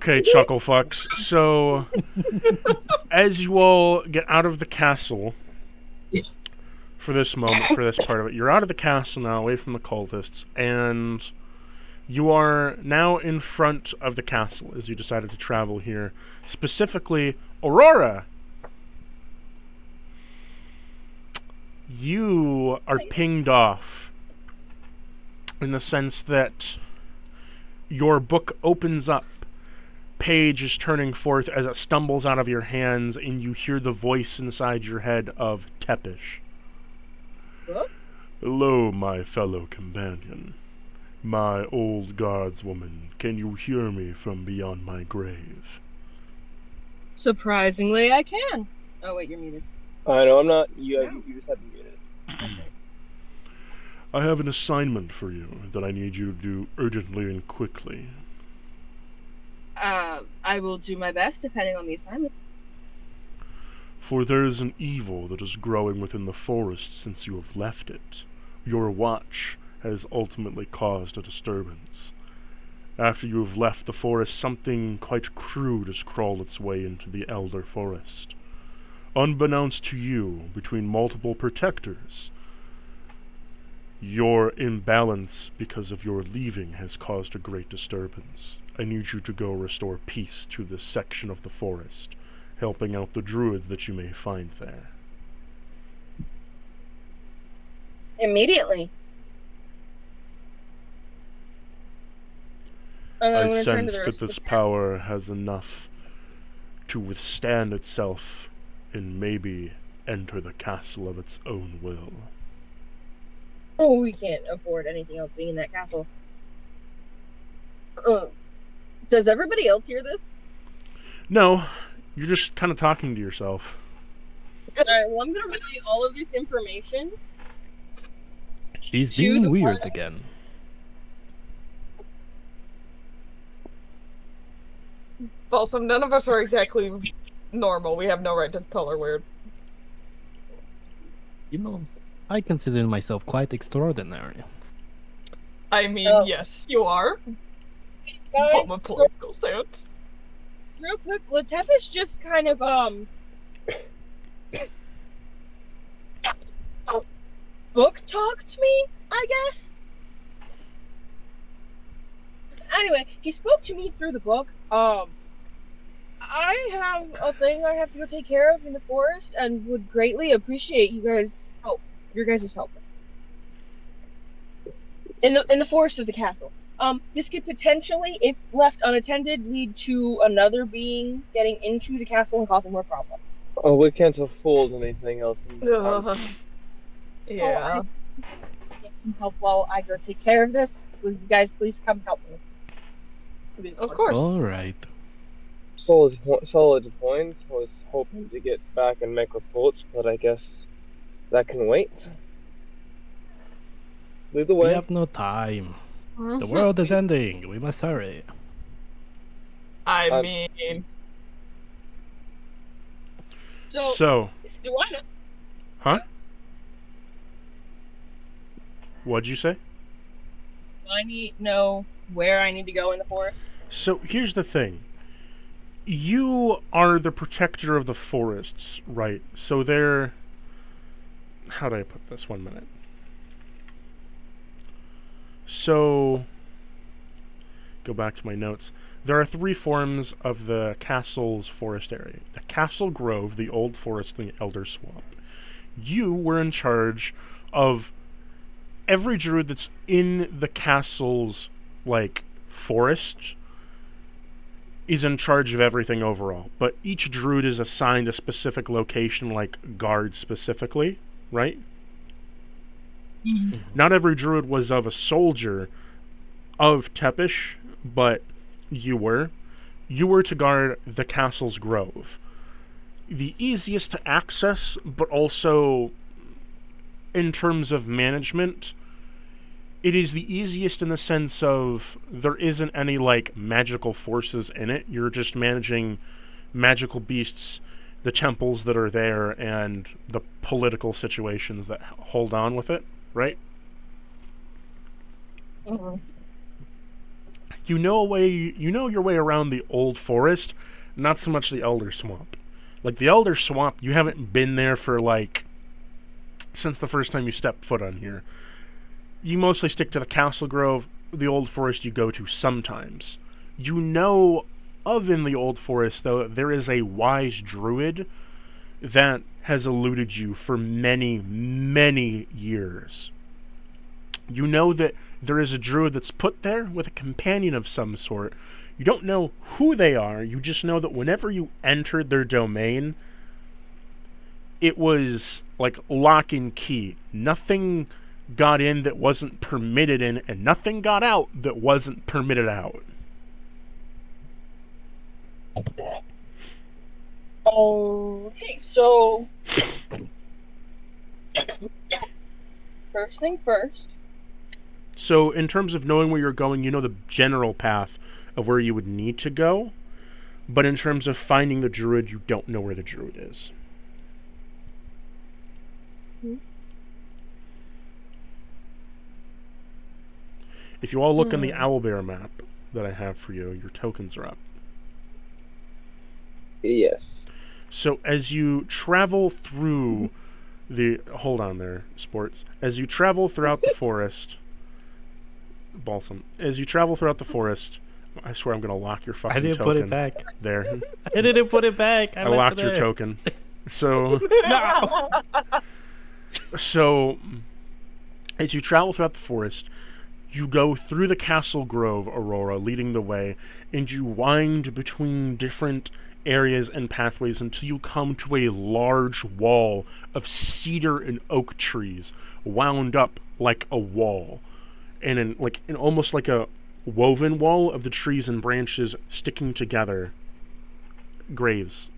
Okay, chuckle fucks. So, as you all get out of the castle, for this moment, for this part of it, you're out of the castle now, away from the cultists, and you are now in front of the castle as you decided to travel here. Specifically, Aurora! You are pinged off in the sense that your book opens up. Page is turning forth as it stumbles out of your hands, and you hear the voice inside your head of Tepish. Huh? Hello, my fellow companion. My old guardswoman, can you hear me from beyond my grave? Surprisingly, I can. Oh wait, you're muted. No, I'm not. You just have me muted. I have an assignment for you that I need you to do urgently and quickly. I will do my best depending on the assignment. For there is an evil that is growing within the forest since you have left it. Your watch has ultimately caused a disturbance. After you have left the forest, something quite crude has crawled its way into the Elder Forest. Unbeknownst to you, between multiple protectors, your imbalance because of your leaving has caused a great disturbance. I need you to go restore peace to this section of the forest, helping out the druids that you may find there. Immediately. I sense that this power has enough to withstand itself and maybe enter the castle of its own will. Oh, we can't afford anything else being in that castle. Does everybody else hear this? No, you're just kind of talking to yourself. Alright, well, I'm gonna relay all of this information. She's being weird again. Also, none of us are exactly normal. We have no right to call her weird. You know, I consider myself quite extraordinary. I mean, yes, you are. Guys, But my political stance. real quick, Lord Tepish just kind of, book talked me, I guess? Anyway, he spoke to me through the book. I have a thing I have to go take care of in the forest and would greatly appreciate you guys' help. Your guys' help. In the forest of the castle. This could potentially, if left unattended, lead to another being getting into the castle and causing more problems. Oh, we can't afford anything else in this town. Yeah. Oh, get some help while I go take care of this. Will you guys please come help me? Of course. Alright. Solid point. Was hoping to get back and make reports, but I guess that can wait. Lead the We way. have no time. The world is ending. We must hurry. I mean... So, do I know? huh? What'd you say? Do I need to know where I need to go in the forest? So, here's the thing. You are the protector of the forests, right? So they're... How do I put this? 1 minute. So, go back to my notes. There are 3 forms of the castle's forest area. The Castle Grove, the Old Forest, and the Elder Swamp. You were in charge of every druid that's in the castle's, like, forest is in charge of everything overall. But each druid is assigned a specific location, like guard specifically, right? Mm-hmm. Not every druid was of a soldier of Tepish, but you were. You were to guard the castle's grove. The easiest to access, but also in terms of management, it is the easiest in the sense of there isn't any, like, magical forces in it. You're just managing magical beasts, the temples that are there, and the political situations that hold on with it, right? Mm-hmm. You know your way around the old forest, not so much the Elder Swamp. Like the Elder Swamp, you haven't been there for like since the first time you stepped foot on here. You mostly stick to the Castle Grove. The Old Forest you go to sometimes. You know of in the Old Forest, though, that there is a wise druid that has eluded you for many, many years. You know that there is a druid that's put there with a companion of some sort. You don't know who they are, you just know that whenever you entered their domain, it was like lock and key. Nothing got in that wasn't permitted in, and nothing got out that wasn't permitted out. Okay, so first thing first. So, in terms of knowing where you're going, you know the general path of where you would need to go, but in terms of finding the druid, you don't know where the druid is. If you all look on the Owlbear map that I have for you, your tokens are up. Yes. So as you travel through the... Hold on there, Sports. As you travel throughout the forest... Balsam. As you travel throughout the forest... I swear I'm going to lock your fucking token. I didn't put it back. There. I didn't put it back. I locked your token. So... No! So... As you travel throughout the forest... You go through the Castle Grove, Aurora, leading the way, and you wind between different areas and pathways until you come to a large wall of cedar and oak trees, wound up like a wall, and in almost like a woven wall of the trees and branches sticking together. Graves.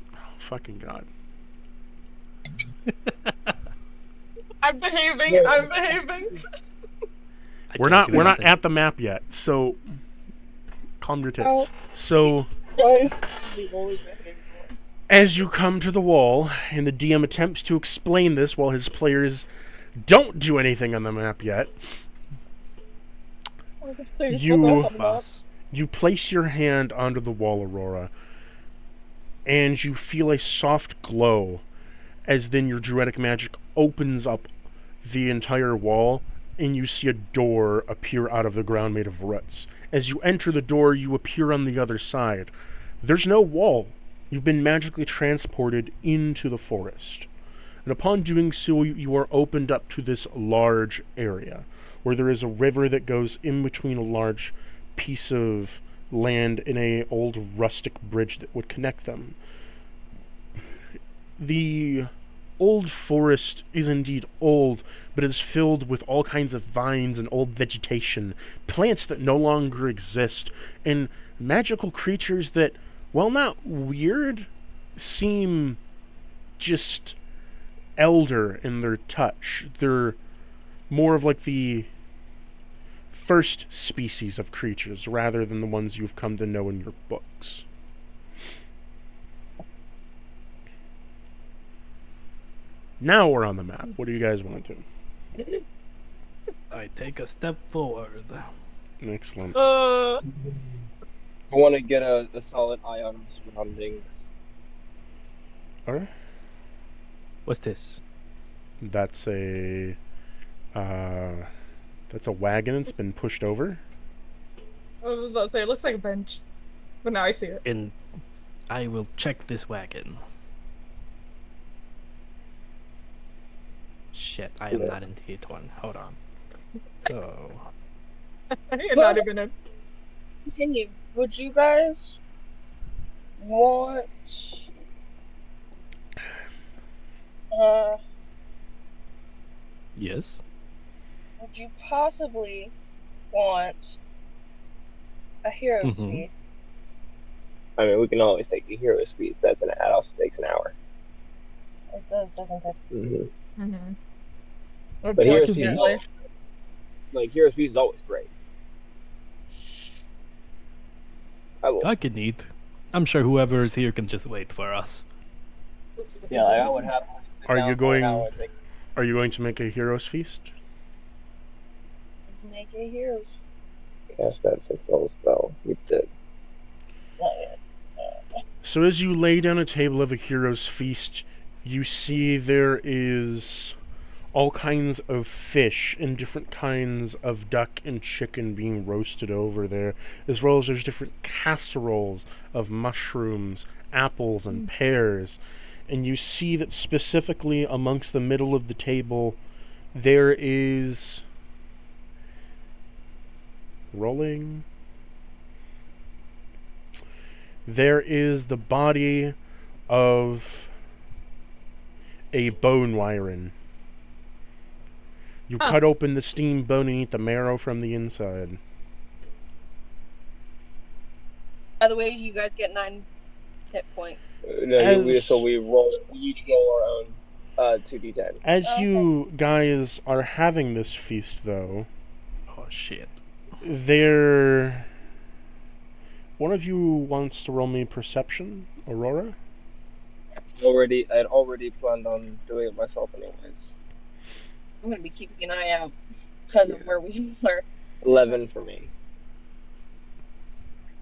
Oh, fucking God. I'm behaving. We're not at the map yet, so calm your tits. Oh. So as you come to the wall, and the DM attempts to explain this while his players don't do anything on the map yet, you place your hand onto the wall, Aurora, and you feel a soft glow as then your druidic magic opens up the entire wall, and you see a door appear out of the ground made of roots. As you enter the door, you appear on the other side. There's no wall. You've been magically transported into the forest. And upon doing so, you are opened up to this large area, where there is a river that goes in between a large piece of land and a old rustic bridge that would connect them. The old forest is indeed old, but is filled with all kinds of vines and old vegetation, plants that no longer exist, and magical creatures that, while not weird, seem just elder in their touch. They're more of like the first species of creatures rather than the ones you've come to know in your books. Now we're on the map. What do you guys want to do? I take a step forward. Excellent. I want to get a solid eye on surroundings. Alright. What's this? That's a wagon that's been pushed over. I was about to say, it looks like a bench. But now I see it. And I will check this wagon. Shit, I am not into it one. Hold on. So... You're not even in. Continue. Would you guys want Yes? would you possibly want a hero's feast? I mean, we can always take the hero's feast, but that also takes an hour. It doesn't it? Mm-hmm. But here's unfortunately. Hero's feast is always great. I can eat. I'm sure whoever is here can just wait for us. Yeah, I would have. Are you going? Are you going to make a hero's feast? Make a heroes. Cast that 6-level spell. You did. Not yet. So as you lay down a table of a hero's feast, you see there is all kinds of fish and different kinds of duck and chicken being roasted over there, as well as there's different casseroles of mushrooms, apples, and pears. And you see that specifically amongst the middle of the table, there is... rolling... there is the body of a bone wyron. You cut open the steamed bone and eat the marrow from the inside. By the way, you guys get 9 hit points. No, we each roll our own 2d10. As you guys are having this feast, though... Oh, shit. One of you wants to roll me perception, Aurora? I'd already planned on doing it myself anyways. I'm gonna be keeping an eye out because of where we are. 11 for me.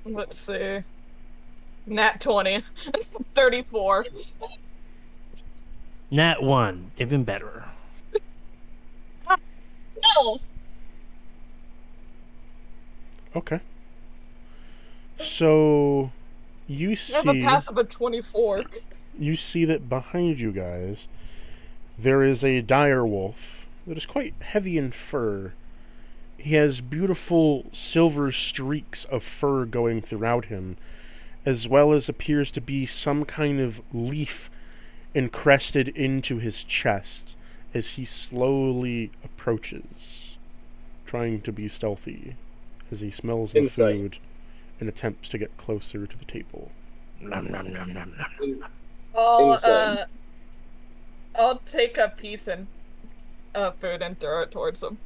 Let's see. Nat 20. 34. Nat 1, even better. No! Okay. So, you see... I have a passive of 24. You see that behind you guys, there is a dire wolf that is quite heavy in fur. He has beautiful silver streaks of fur going throughout him, as well as appears to be some kind of leaf encrusted into his chest as he slowly approaches, trying to be stealthy as he smells the food and attempts to get closer to the table. Nom nom nom nom nom. I'll take a piece of food and throw it towards him.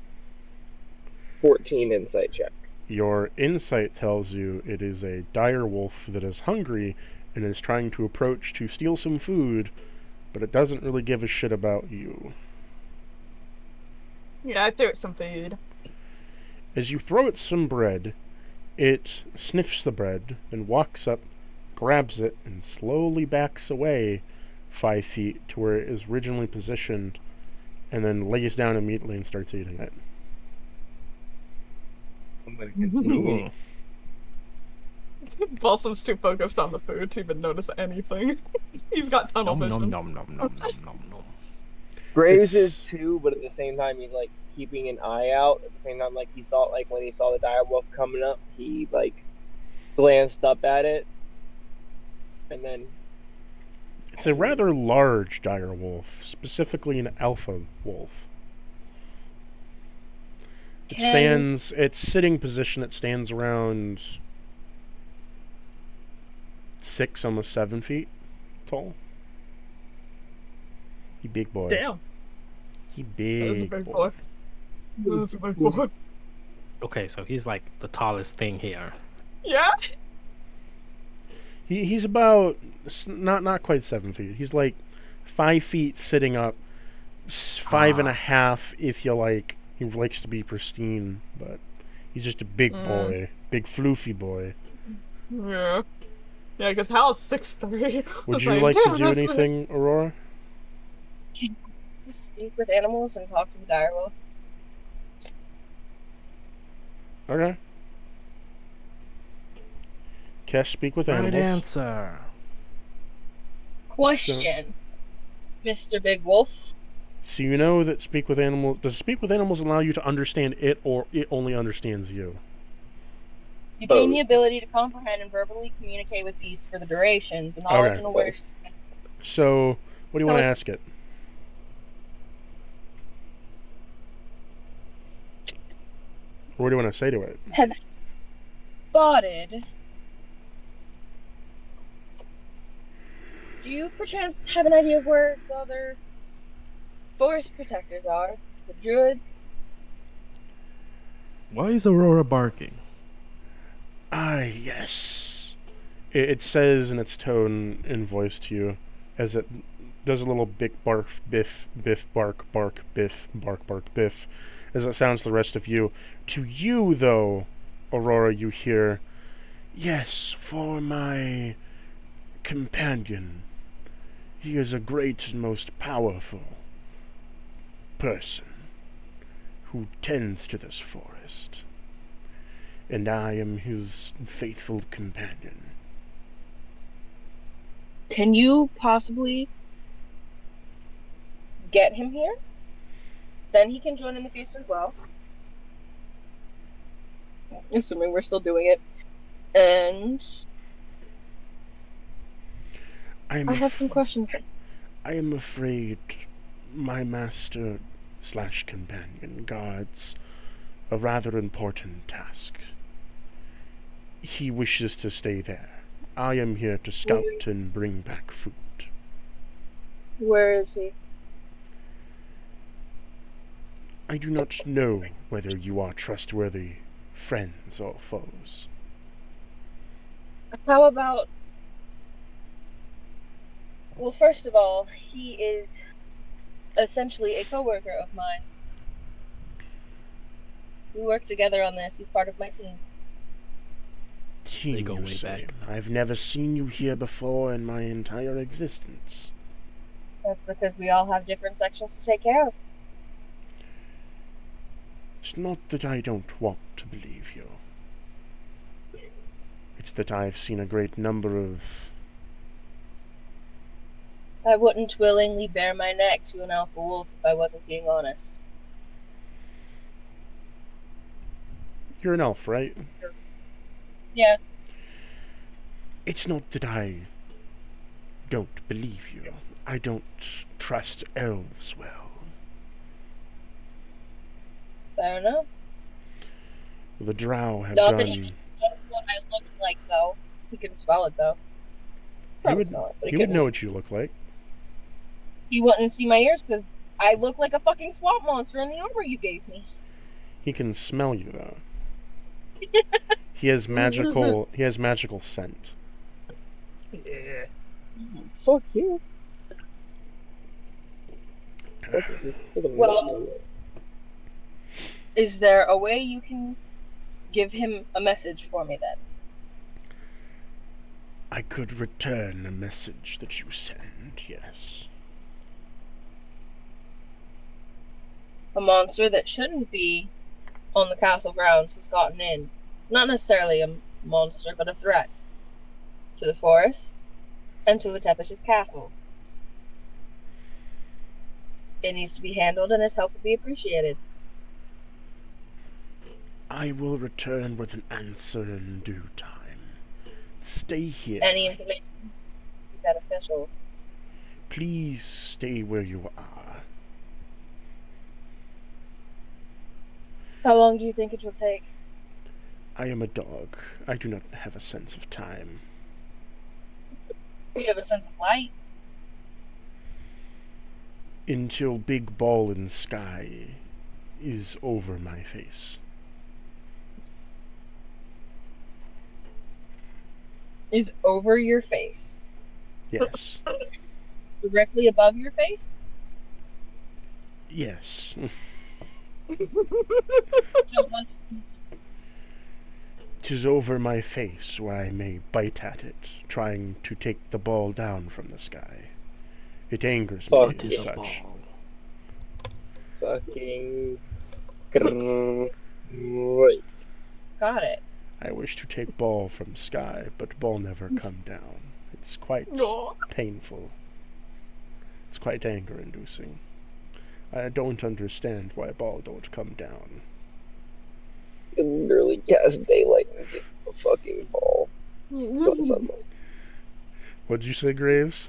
14 insight check. Your insight tells you it is a dire wolf that is hungry and is trying to approach to steal some food, but it doesn't really give a shit about you. Yeah, I threw it some food. As you throw it some bread, it sniffs the bread and walks up, grabs it, and slowly backs away 5 feet to where it is originally positioned, and then lays down immediately and starts eating it. I'm gonna continue. Balsam's too focused on the food to even notice anything. He's got tunnel Nom vision. nom nom nom nom nom nom nom. Graves is too, but at the same time he's like keeping an eye out. At the same time, like when he saw the dire wolf coming up, he like glanced up at it, and then It's a rather large dire wolf, specifically an alpha wolf. Its sitting position, it stands around 6, almost 7 feet tall. He big boy. Damn. He big, That's a big boy. That's a big boy. Okay, so he's like the tallest thing here. Yeah? He's about not quite 7 feet. He's like 5 feet sitting up, 5.5 if you like. He likes to be pristine, but he's just a big boy, big floofy boy. Yeah. Yeah, because Hal's 6'3". Would you like to do anything, Aurora? Can you speak with animals and talk to the dire wolf? Okay. Kesh, speak with animals. Right answer. Question, Mr. Big Wolf. So you know that speak with animals... Does speak with animals allow you to understand it, or it only understands you? You gain the ability to comprehend and verbally communicate with beasts for the duration. The knowledge and awareness. So, what do you want to ask it? Or what do you want to say to it? Have spotted. Do you perchance have an idea of where the other forest protectors are? The druids? Why is Aurora barking? Ah, yes. It says in its tone and voice to you, as it does a little big bark, biff, biff, bark, bark, biff, bark, bark, biff, as it sounds to the rest of you. To you, though, Aurora, you hear, yes, for my companion. He is a great and most powerful person who tends to this forest, and I am his faithful companion. Can you possibly get him here? Then he can join in the feast as well. Assuming we're still doing it. And I have some questions. I am afraid my master/companion guards a rather important task. He wishes to stay there. I am here to scout and bring back food. Where is he? I do not know whether you are trustworthy friends or foes. How about... Well, first of all, he is essentially a coworker of mine. We work together on this. He's part of my team. Team, They go you way say? back. I've never seen you here before in my entire existence. That's because we all have different sections to take care of. It's not that I don't want to believe you. It's that I've seen a great number of... I wouldn't willingly bare my neck to an alpha wolf if I wasn't being honest. You're an elf, right? Yeah. It's not that I don't believe you. I don't trust elves well. Fair enough. The drow have Not that he done... can know what I looked like, though. He can spell it, though. He would, Smell it, but he would couldn't. know what you look like. He wouldn't see my ears because I look like a fucking swamp monster in the armor you gave me. He can smell you, though. He has magical... he has magical scent. Yeah. Fuck you. Well, is there a way you can give him a message for me then? I could return a message that you send, yes. A monster that shouldn't be on the castle grounds has gotten in. Not necessarily a monster, but a threat to the forest and to the Tepish's castle. It needs to be handled, and his help would be appreciated. I will return with an answer in due time. Stay here. Any information would be beneficial. Please stay where you are. How long do you think it will take? I am a dog. I do not have a sense of time. You have a sense of light. Until big ball in sky is over my face. Is over your face. Yes. Directly above your face? Yes. Just once. 'Tis over my face where I may bite at it, trying to take the ball down from the sky. It angers me Fuck and It is a such. ball. Fucking great. Got it. I wish to take ball from sky, but ball never come down. It's quite No. painful. It's quite anger-inducing. I don't understand why ball don't come down. You can literally cast daylight and get a fucking ball. Got sunlight. What'd you say, Graves?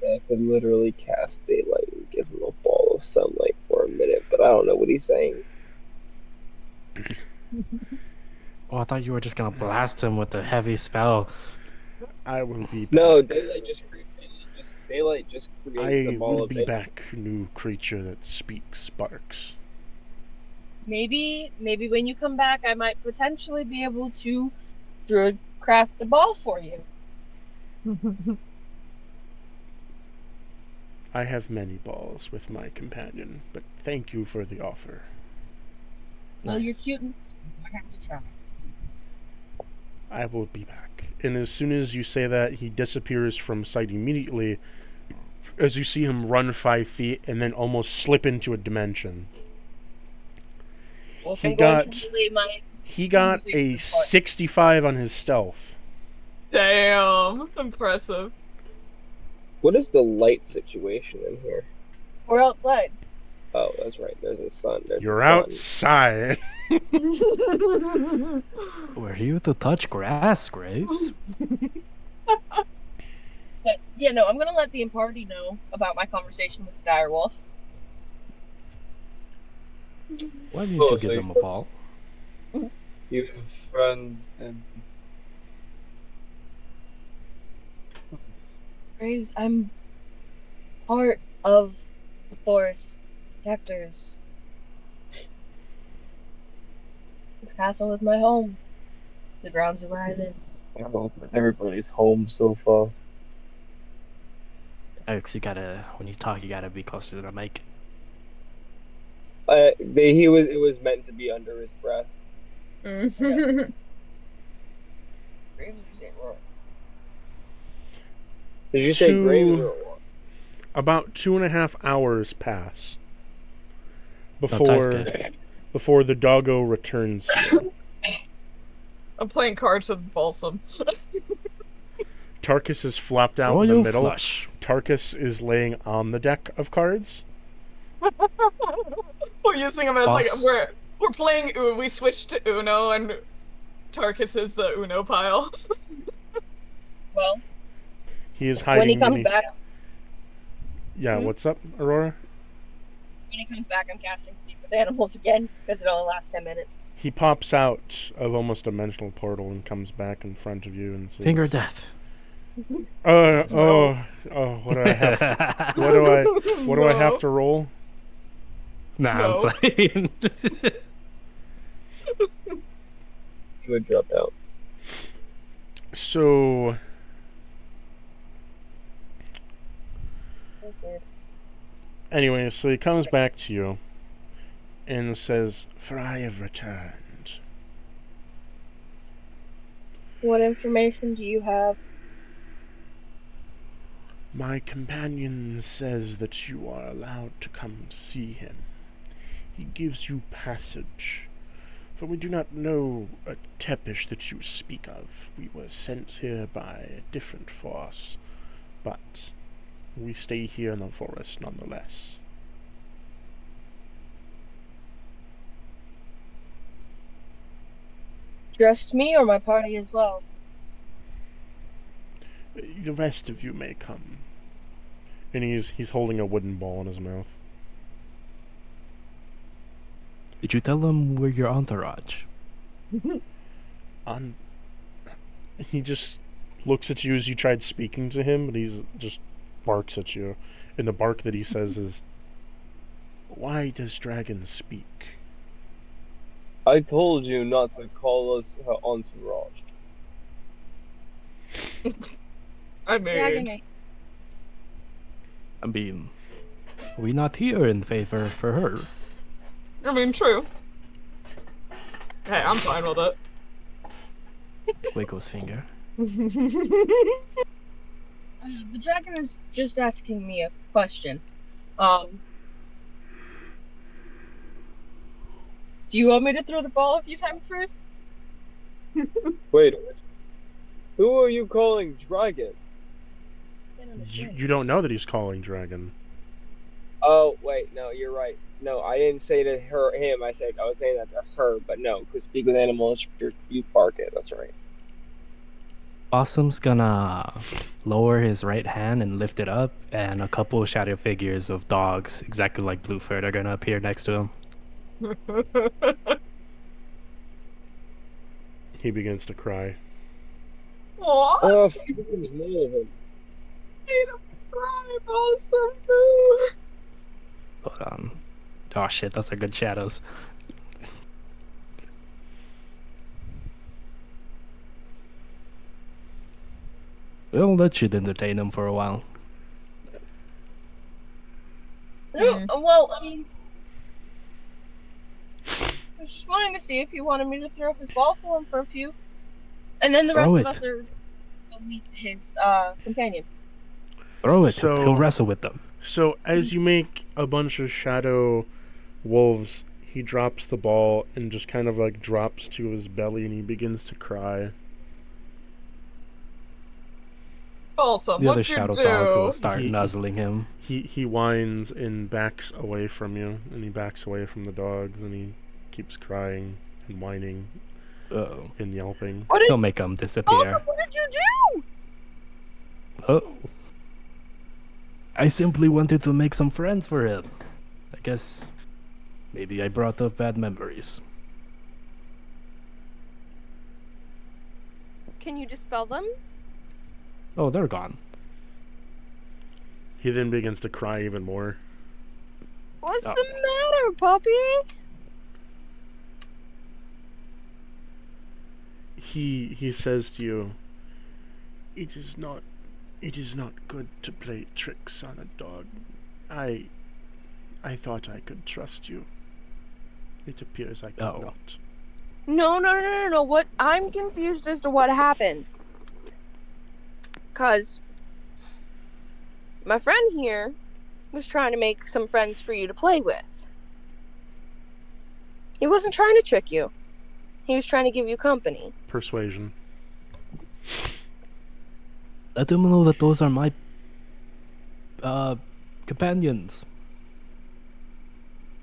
I could literally cast daylight and give him a ball of sunlight for a minute, but I don't know what he's saying. Oh, I thought you were just gonna blast him with a heavy spell. I will be back. No, daylight just creates I a ball will of be daylight. back, new creature that speaks sparks. Maybe when you come back, I might potentially be able to craft the ball for you. I have many balls with my companion, but thank you for the offer. Well, you're Nice. cute and so I have to try. I will be back. And as soon as you say that, he disappears from sight immediately as you see him run 5 feet and then almost slip into a dimension. Well, He I'm going got- to relay my He got a 65 on his stealth. Damn, impressive. What is the light situation in here? We're outside. Oh, that's right. There's a sun. There's You're a sun. outside. Were you to touch grass, Graves? But, yeah, no, I'm going to let the party know about my conversation with the direwolf. Why didn't Oh, you so give you- him a ball? You have friends and Graves, I'm part of the forest protectors. This castle is my home. The grounds are where I live. everybody's home so far. Alex, you gotta, when you talk, you gotta be closer to the mic. It was meant to be under his breath. Graves is it wrong. Did you say Two- Graves or what? About 2.5 hours pass No, time's before good. before the doggo returns. I'm playing cards with Balsam. Tarkus is flopped out in Royal the middle. flush. Tarkus is laying on the deck of cards. We're using him as like Boss. we're playing we switched to Uno and Tarkus is the Uno pile. Well, He is hiding when he comes beneath- back, Yeah, what's up, Aurora? I'm casting Speak with Animals again, because it only lasts 10 minutes. He pops out of almost a dimensional portal and comes back in front of you and says, Finger death. what do I have? What do I have to roll? Nah, No. I'm playing. He would drop out. So Okay. anyway, so he comes back to you and says, "For I have returned. What information do you have? My companion says that you are allowed to come see him. He gives you passage, for we do not know a Tepish that you speak of. We were sent here by a different force, but we stay here in the forest nonetheless." Just me or my party as well? The rest of you may come. And he's holding a wooden ball in his mouth. Did you tell them we're your entourage? He just looks at you as you tried speaking to him, but he's just barks at you. And the bark that he says is, "Why does dragon speak?" I told you not to call us her entourage. I Dragon mean, egg. I mean, we not here in favor for her. true. Hey, I'm fine with it. Wiggles finger. The dragon is just asking me a question. Do you want me to throw the ball a few times first? Wait, who are you calling dragon? Can't understand. You don't know that he's calling dragon. Oh, wait, no, you're right. No, I didn't say to him. I was saying that to her, but no, because speak with animals, you bark it. That's right. Possum's gonna lower his right hand and lift it up, and a couple shadow figures of dogs, exactly like Blueford, are gonna appear next to him. He begins to cry. Aw, Oh, goodness, none of them. need a cry, Balsam. No. Hold on. Oh shit, those are good shadows. We'll let you entertain them for a while. Well, I mean, I was just wanting to see if he wanted me to throw his ball for him for a few. And then the rest Throw of it. us are will meet his companion. Throw it. So- He'll wrestle with them. So as you make a bunch of shadow wolves, he drops the ball and just kind of like drops to his belly and he begins to cry. Balsam, The other what'd you shadow dogs will do? start He- nuzzling him. He whines and backs away from you, and he backs away from the dogs, and he keeps crying and whining Oh. and yelping. What did, He'll make them disappear. Balsam, what did you do? Oh. I simply wanted to make some friends for him. I guess maybe I brought up bad memories. Can you dispel them? Oh, they're gone. He then begins to cry even more. What's Oh. the matter, puppy? He says to you, It is not good to play tricks on a dog. I thought I could trust you. It appears I could Oh. not. No. What? I'm confused as to what happened. Cause my friend here was trying to make some friends for you to play with. He wasn't trying to trick you. He was trying to give you company. Persuasion. Let them know that those are my companions.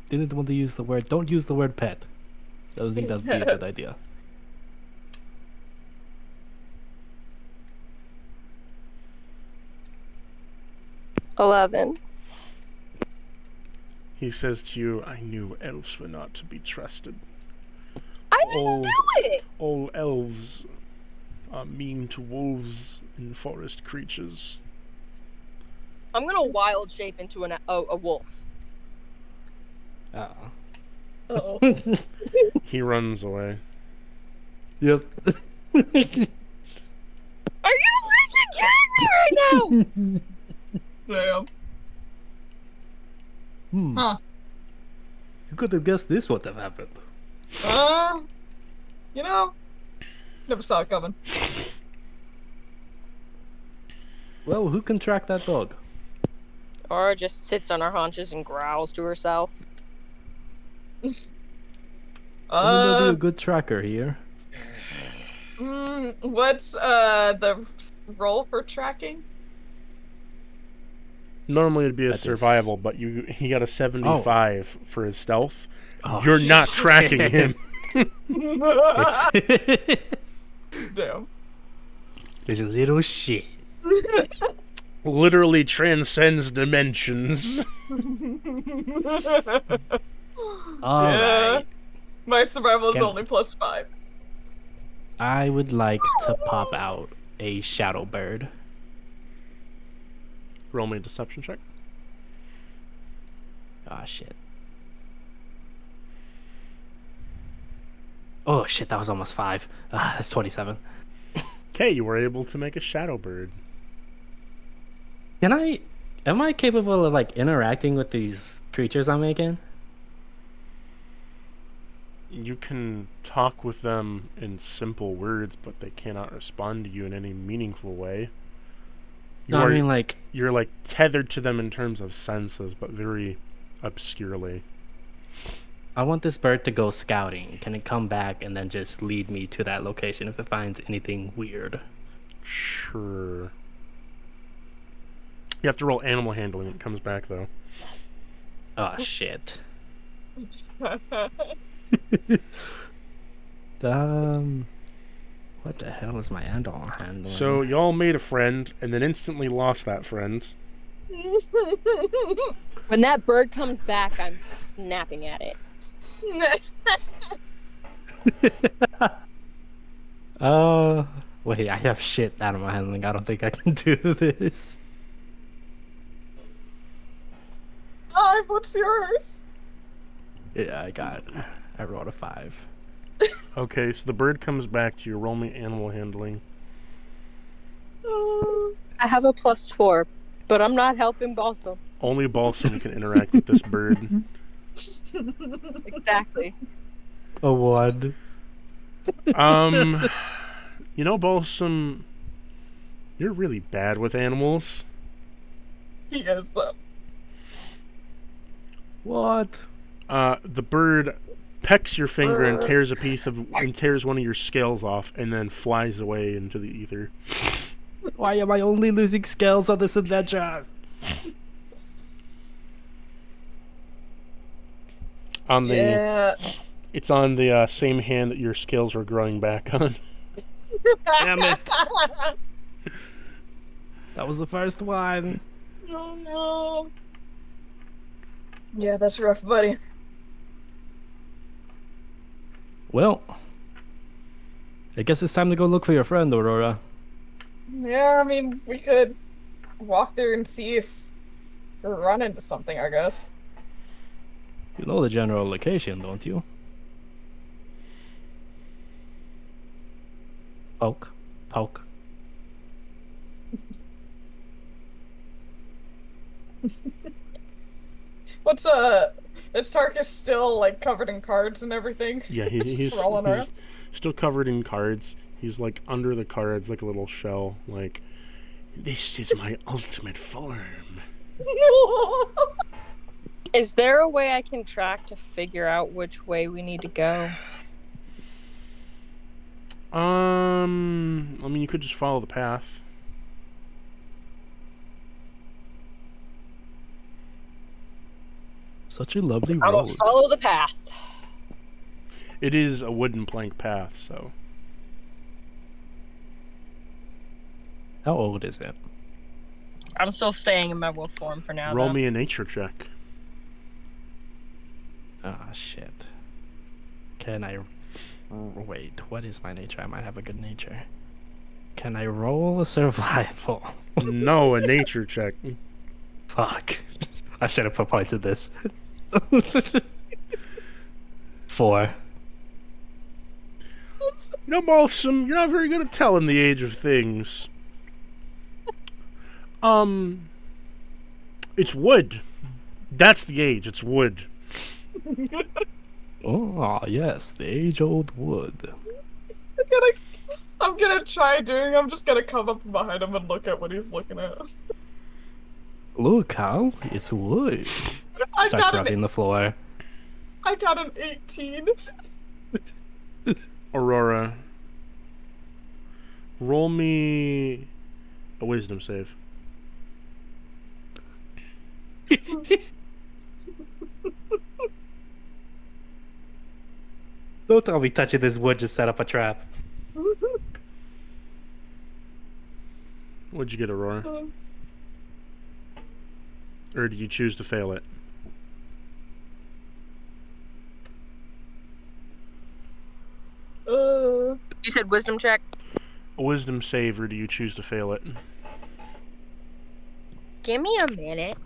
Didn't want to use the word. Don't use the word pet. I don't think that'd be a good idea. $11. He says to you, I knew elves were not to be trusted. I didn't All- do it. All elves are mean to wolves and forest creatures. I'm gonna wild shape into a wolf. Oh. Uh-oh. He runs away. Yep. Are you freaking kidding me right now? Damn. Huh. You could have guessed this would have happened. You know, never saw it coming. Well, who can track that dog? Or just sits on her haunches and growls to herself. I'm gonna be a good tracker here. What's the roll for tracking? Normally it'd be a That is- survival, but he got a 75 for his stealth. Oh, You're not tracking shit. him. Damn. There's a little shit. Literally transcends dimensions. Alright. My survival is Can- only +5. I would like to pop out a shadow bird. Roll me a deception check. Ah, shit. Oh, shit, that was almost 5. That's 27. Okay, you were able to make a shadow bird. Am I capable of, like, interacting with these creatures I'm making? You can talk with them in simple words, but they cannot respond to you in any meaningful way. No, I mean, like, You're like tethered to them in terms of senses, but very obscurely. I want this bird to go scouting. Can it come back and then just lead me to that location if it finds anything weird? Sure. You have to roll animal handling when it comes back, though. Oh, shit. What the hell is my animal handling? So y'all made a friend, and then instantly lost that friend. When that bird comes back, I'm snapping at it. Wait, I have shit animal handling. I don't think I can do this. 5, what's yours? Yeah, I rolled a 5. Okay, so the bird comes back to you. Roll me animal handling. I have a +4, but I'm not helping Balsam. Only Balsam can interact with this bird. Exactly. A 1. You know, Balsam, you're really bad with animals. He is though. What? The bird pecks your finger and tears one of your scales off, and then flies away into the ether. Why am I only losing scales on this adventure? It's on the same hand that your scales were growing back on. Damn it. That was the first one. Oh no. Yeah, that's rough, buddy. Well, I guess it's time to go look for your friend, Aurora. Yeah, I mean, we could walk there and see if we run into something, I guess. You know the general location, don't you? Poke. Poke. What's is Tarkus still like covered in cards and everything? Yeah, he's rolling around. Still covered in cards. He's like under the cards, like a little shell. Like, this is my ultimate form. Is there a way I can track to figure out which way we need to go? I mean, you could just follow the path. Such a lovely I will road. follow the path. It is a wooden plank path, so. How old is it? I'm still staying in my wolf form for now. Roll though. me a nature check. Ah, shit. Can I... Wait, what is my nature? I might have a good nature. Can I roll a survival? No, a nature check. Fuck. I should have put points in this. 4. You know, Balsam, you're not very good at telling the age of things. It's wood. That's the age, it's wood. Oh, yes, the age-old wood. I'm gonna try doing. I'm just gonna come up behind him and look at what he's looking at. Look, Hal, it's wood. I Starts got rubbing the floor. I got an 18. Aurora, roll me a wisdom save. Don't tell me touching this wood just set up a trap. What'd you get, Aurora? Or did you choose to fail it? You said wisdom check? A wisdom save, or do you choose to fail it? Give me a minute.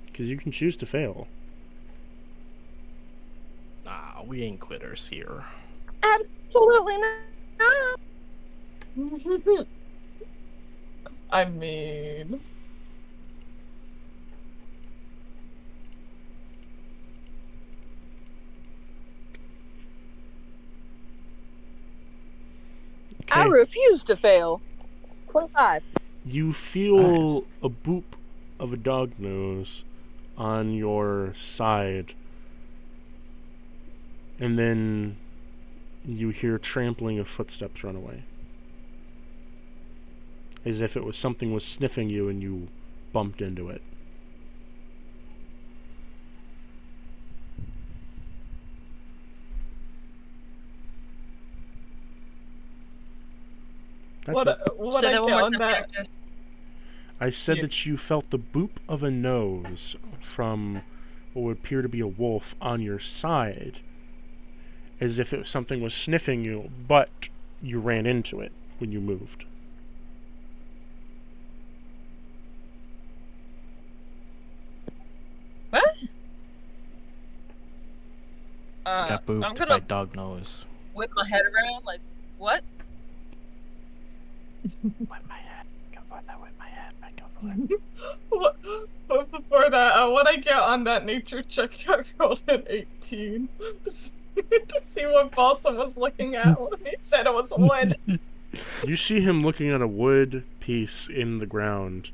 Because you can choose to fail. Nah, we ain't quitters here. Absolutely not. I mean, I Okay. refuse to fail. 25. You feel Nice. a boop of a dog nose on your side. And then you hear trampling of footsteps run away. As if it was something was sniffing you and you bumped into it. That's what it. what Say I that one get more on time, that? Cactus. I said Yeah. that you felt the boop of a nose from what would appear to be a wolf on your side, as if something was sniffing you, but you ran into it when you moved. What? Got I'm booped gonna by dog nose. whip my head around, like, what? Whip my head. Go for that, whip my head. Go for But before that, when I get on that nature check, I rolled an 18 to see what Balsam was looking at when he said it was wood. You see him looking at a wood piece in the ground.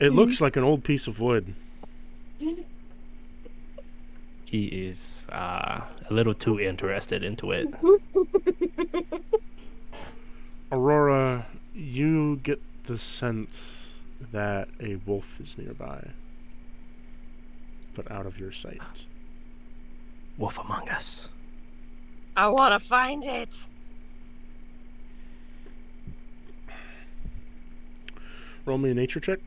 It looks like an old piece of wood. He is a little too interested into it. Aurora, you get the sense that a wolf is nearby, but out of your sight. Wolf among us. I want to find it. Roll me a nature check.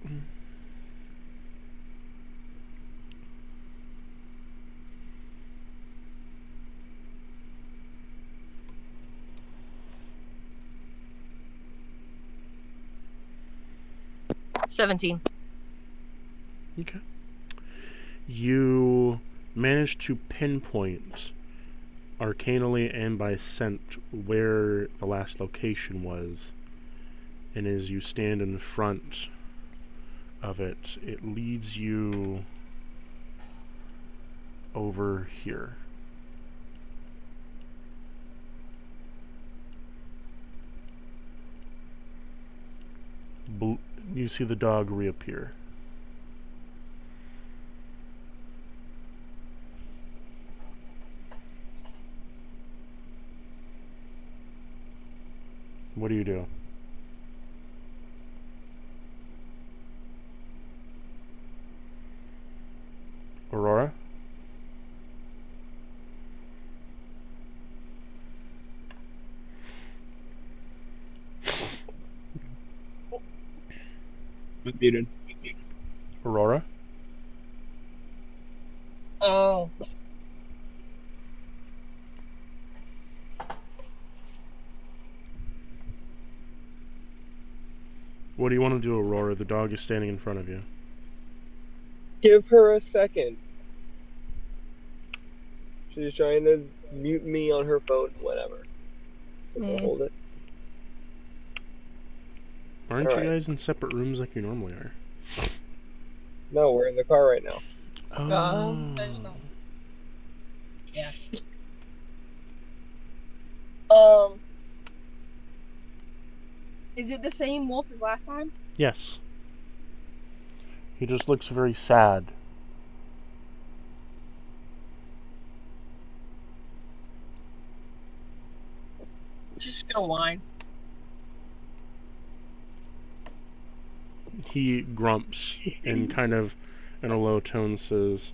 $17. Okay. You manage to pinpoint arcanally and by scent where the last location was, and as you stand in front of it, it leads you over here. You see the dog reappear. What do you do? Aurora? Muted. Aurora? Oh. What do you want to do, Aurora? The dog is standing in front of you. Give her a second. She's trying to mute me on her phone, whatever. So we'll hold it. Aren't All you right. guys in separate rooms like you normally are? No, we're in the car right now. Oh. Yeah. Is it the same wolf as last time? Yes. He just looks very sad. Just gonna whine. He grumps and kind of in a low tone says,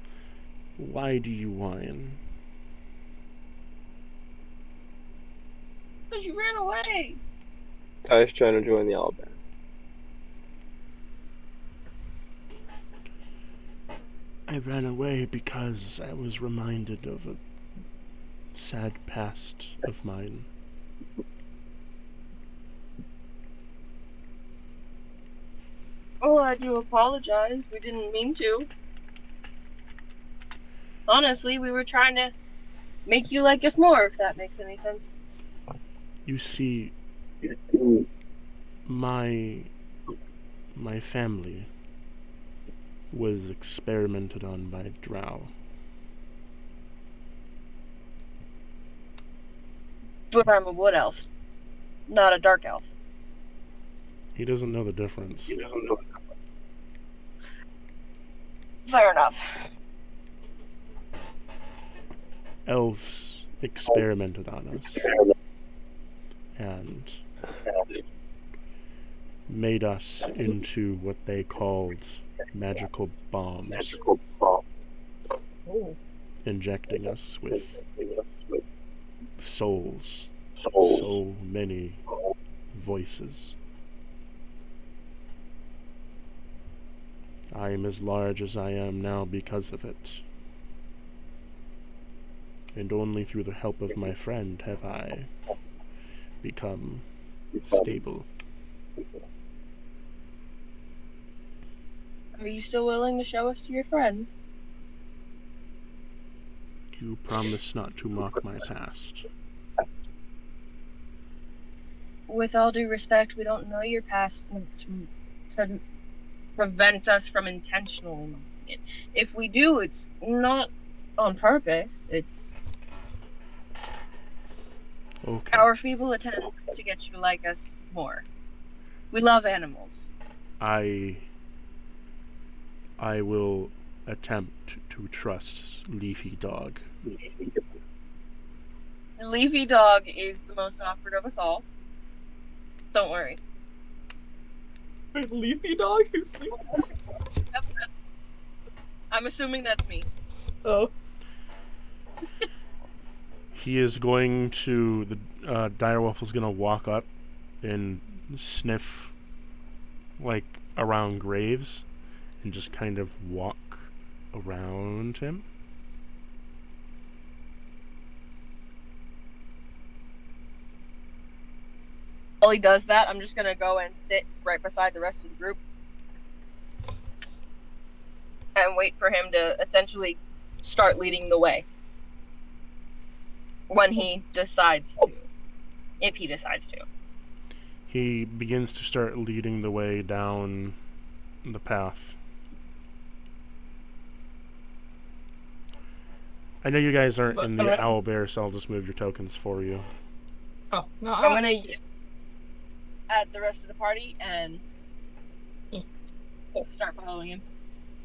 "Why do you whine?" Because you ran away. I was trying to join the Alabama. I ran away because I was reminded of a sad past of mine. Oh, I do apologize. We didn't mean to. Honestly, we were trying to make you like us more, if that makes any sense. You see, my family was experimented on by Drow. But I'm a wood elf, not a dark elf. He doesn't know the difference. Fair enough. Elves experimented on us and made us into what they called magical bombs, injecting us with souls, so many voices. I am as large as I am now because of it. And only through the help of my friend have I become stable. Are you still willing to show us to your friend? You promise not to mock my past. with all due respect, we don't know your past to prevent us from intentionally knowing it. If we do, it's not on purpose. It's Okay. our feeble attempts to get you to like us more. We love animals. I will attempt to trust Leafy Dog. The Leafy Dog is the most awkward of us all. Don't worry. Wait, Leafy Dog? Who's Leafy? Yep, I'm assuming that's me. Oh. He is going to... The direwolf is going to walk up and sniff, like, around Graves and just kind of walk around him. While he does that, I'm just gonna go and sit right beside the rest of the group and wait for him to essentially start leading the way when he decides to, if he decides to. He begins to start leading the way down the path. I know you guys aren't in the owl bear, so I'll just move your tokens for you. Oh, no, I'm gonna yell at the rest of the party and start following him.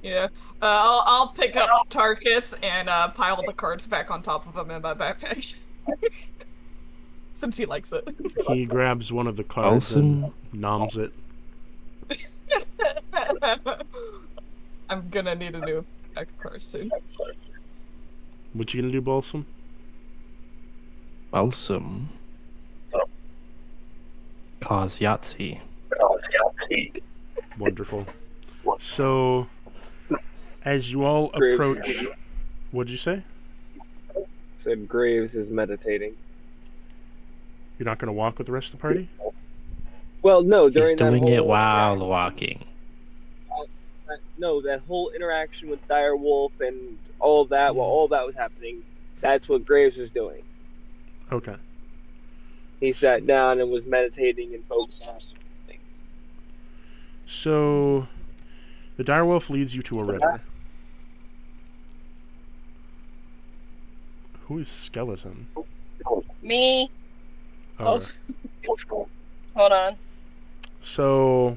Yeah. I'll pick up Tarkus and pile the cards back on top of him in my backpack. Since he likes it. He grabs one of the cards and noms it. I'm gonna need a new deck of cards soon. What you gonna do, Balsam? Balsam. Cause Yahtzee. Wonderful. So, as you all approach... What'd you say? Said Graves is meditating. You're not gonna walk with the rest of the party? Well, no, during He's that doing whole it while walking. No, that whole interaction with Direwolf and all that, while all that was happening, that's what Graves was doing. Okay. He sat down and was meditating and focusing on some things. So, the direwolf leads you to a river. Who is Skeleton? Me. Oh. Hold on. So,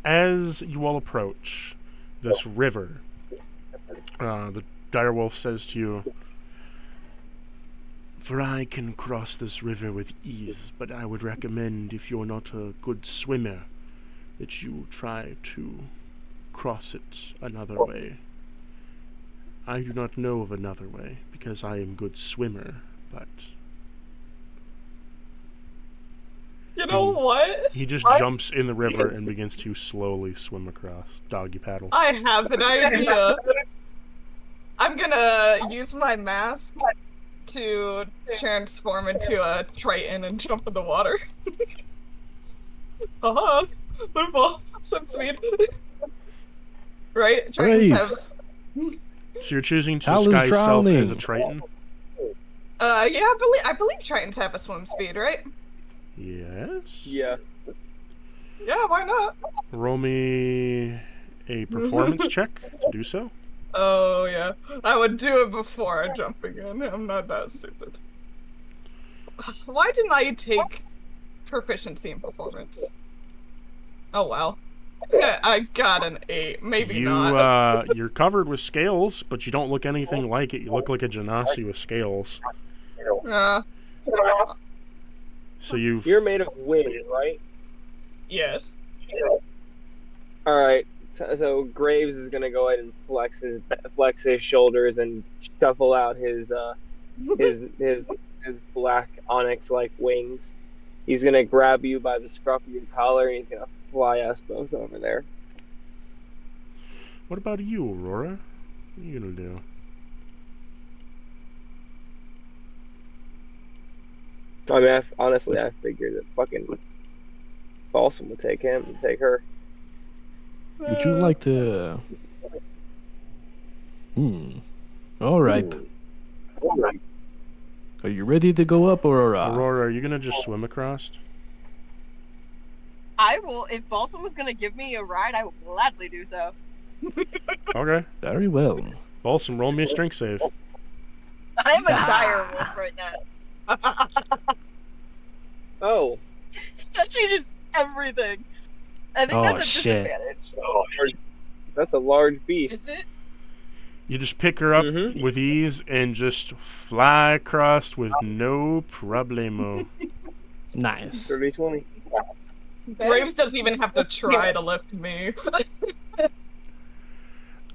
as you all approach this river, the direwolf says to you, "For I can cross this river with ease, but I would recommend, if you're not a good swimmer, that you try to cross it another way. I do not know of another way, because I am a good swimmer, but..." You know what? He just jumps in the river and begins to slowly swim across. Doggy paddle. I have an idea. I'm gonna use my mask to transform into a Triton and jump in the water. Haha! Football! Swim speed! Right? Tritons have... So you're choosing to Hal is disguise yourself drowning. as a Triton? Yeah, I believe Tritons have a swim speed, right? Yes? Yeah. Yeah, why not? Roll me a performance check to do so. Oh, yeah. I would do it before I jump again. I'm not that stupid. Why didn't I take proficiency in performance? Oh, wow. I got an 8. Maybe not. You're covered with scales, but you don't look anything like it. You look like a genasi with scales. So You're made of wind, right? Yes. Alright, so Graves is gonna go ahead and flex his shoulders and shuffle out his black onyx-like wings. He's gonna grab you by the scruff of your collar and he's gonna fly us both over there. What about you, Aurora? What are you gonna do? I mean, honestly, I figured that fucking Balsam would take him and take her. Would you like to... Alright. Are you ready to go up, Aurora? Aurora, are you gonna just swim across? I will. If Balsam was gonna give me a ride, I will gladly do so. Okay. Very well. Balsam, roll me a strength save. I'm a dire wolf right now. Oh. That changes everything. I think Oh, that's a shit. disadvantage. That's a large beast. Is it? You just pick her up Mhm. with ease and just fly across with no problemo. Nice. 30-20. Graves doesn't even have to try to lift me.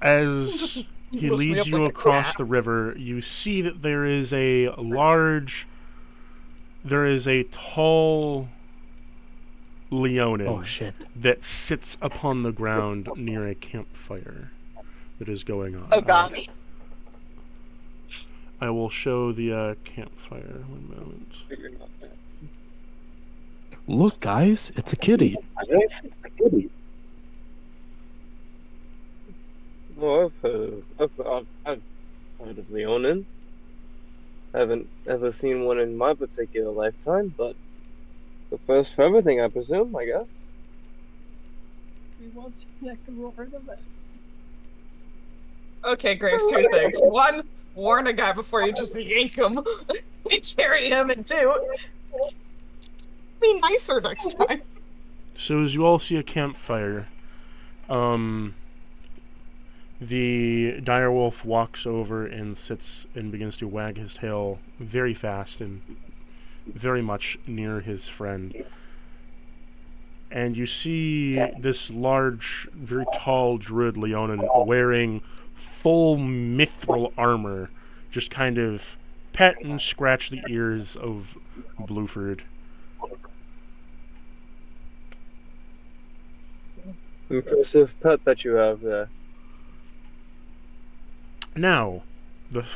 As Just he lifts me leads up you like a across cat. the river, you see that there is a tall Leonin Oh shit. that sits upon the ground near a campfire that is going on. Oh god. I will show the campfire. 1 moment. Look, guys, it's a kitty. Oh, I've heard of Leonin. Haven't ever seen one in my particular lifetime, but the first for everything, I presume, I guess. He wants to connect the roar to that. Okay, Graves, 2 things. 1, warn a guy before you just yank him and carry him, and 2, be nicer next time. So as you all see a campfire, the direwolf walks over and sits and begins to wag his tail very fast and very much near his friend. And you see this large, very tall druid Leonin wearing full mithril armor just kind of pet and scratch the ears of Blueford. Impressive pet that you have there. Now,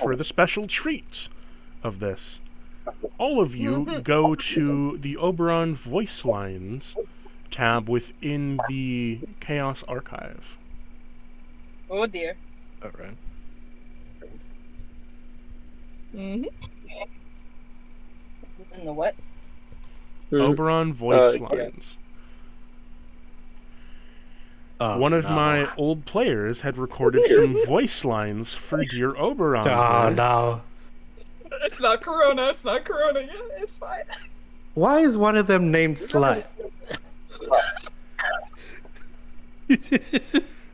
for the special treat of this, all of you go to the Oberon Voice Lines tab within the Chaos Archive. Oh dear. Alright. Mm-hmm. In the what? Oberon Voice yeah. Lines. Oh, One of no. my old players had recorded some voice lines for Dear Oberon. Oh there. no. It's not Corona, it's not Corona. Yeah, it's fine. Why is one of them named Slut?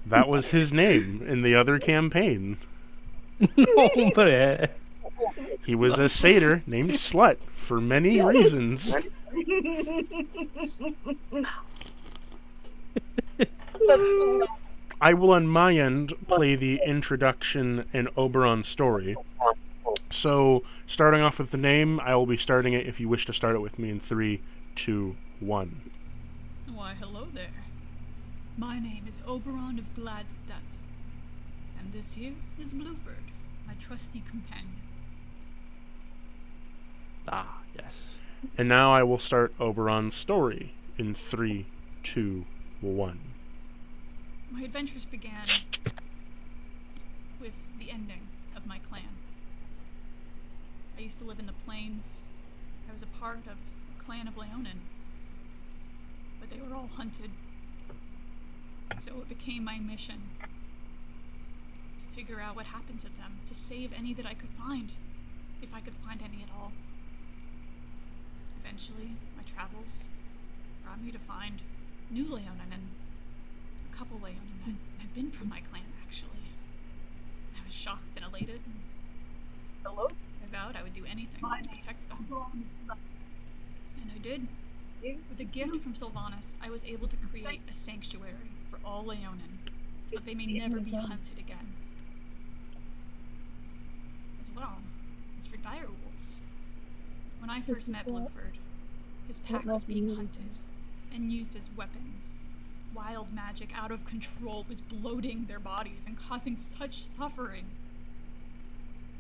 That was his name in the other campaign. No, but He was a satyr named Slut for many reasons. I will, on my end, play the introduction and Oberon story. So, starting off with the name, I will be starting it if you wish to start it with me in 3, 2, 1. Why, hello there. My name is Oberon of Gladstep, and this here is Blueford, my trusty companion. ah, yes. And now I will start Oberon's story in 3, 2, 1. My adventures began with the ending of my clan. I used to live in the plains. I was a part of the clan of Leonin, but they were all hunted. So it became my mission to figure out what happened to them, to save any that I could find, if I could find any at all. Eventually, my travels brought me to find new Leonin and a couple Leonin that had been from my clan, actually. I was shocked and elated, and I vowed I would do anything to protect them. And I did. With a gift from Sylvanas, I was able to create a sanctuary for all Leonin, so that they may never be hunted again. As well as for direwolves. When I first met Blueford, his pack was being hunted and used as weapons. Wild magic out of control was bloating their bodies and causing such suffering.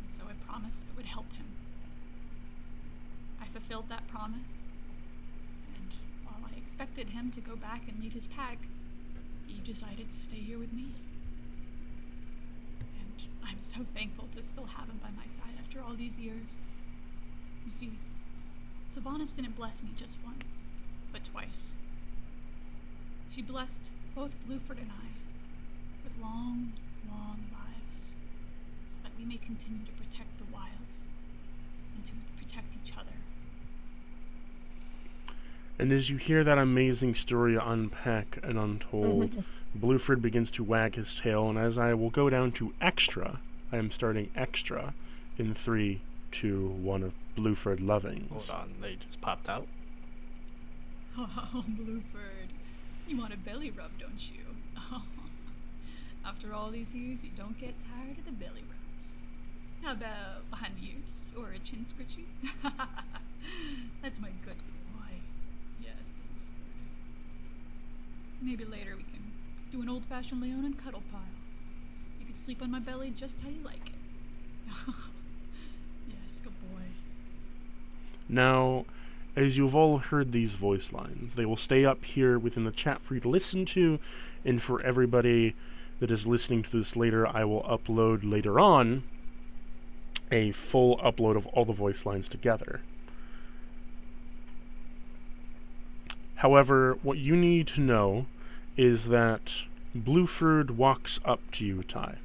And so I promised I would help him. I fulfilled that promise, and while I expected him to go back and lead his pack, he decided to stay here with me. And I'm so thankful to still have him by my side after all these years. You see, Sylvanas didn't bless me just once, but twice. She blessed both Blueford and I with long, long lives, so that we may continue to protect the wilds and to protect each other. And as you hear that amazing story unpack and untold, Blueford begins to wag his tail, and as I will go down to extra, I am starting extra in 3, 2, 1 of Blueford Lovings. Hold on, they just popped out. Oh, Blueford, you want a belly rub, don't you? Oh, after all these years, you don't get tired of the belly rubs. How about behind the ears or a chin scritchy? That's my good boy. Yes, Blueford. Maybe later we can do an old-fashioned Leonin cuddle pile. You can sleep on my belly just how you like it. Yes, good boy. Now, as you've all heard these voice lines, they will stay up here within the chat for you to listen to, and for everybody that is listening to this later, I will upload later on a full upload of all the voice lines together. However, what you need to know is that Blueford walks up to you, Ty.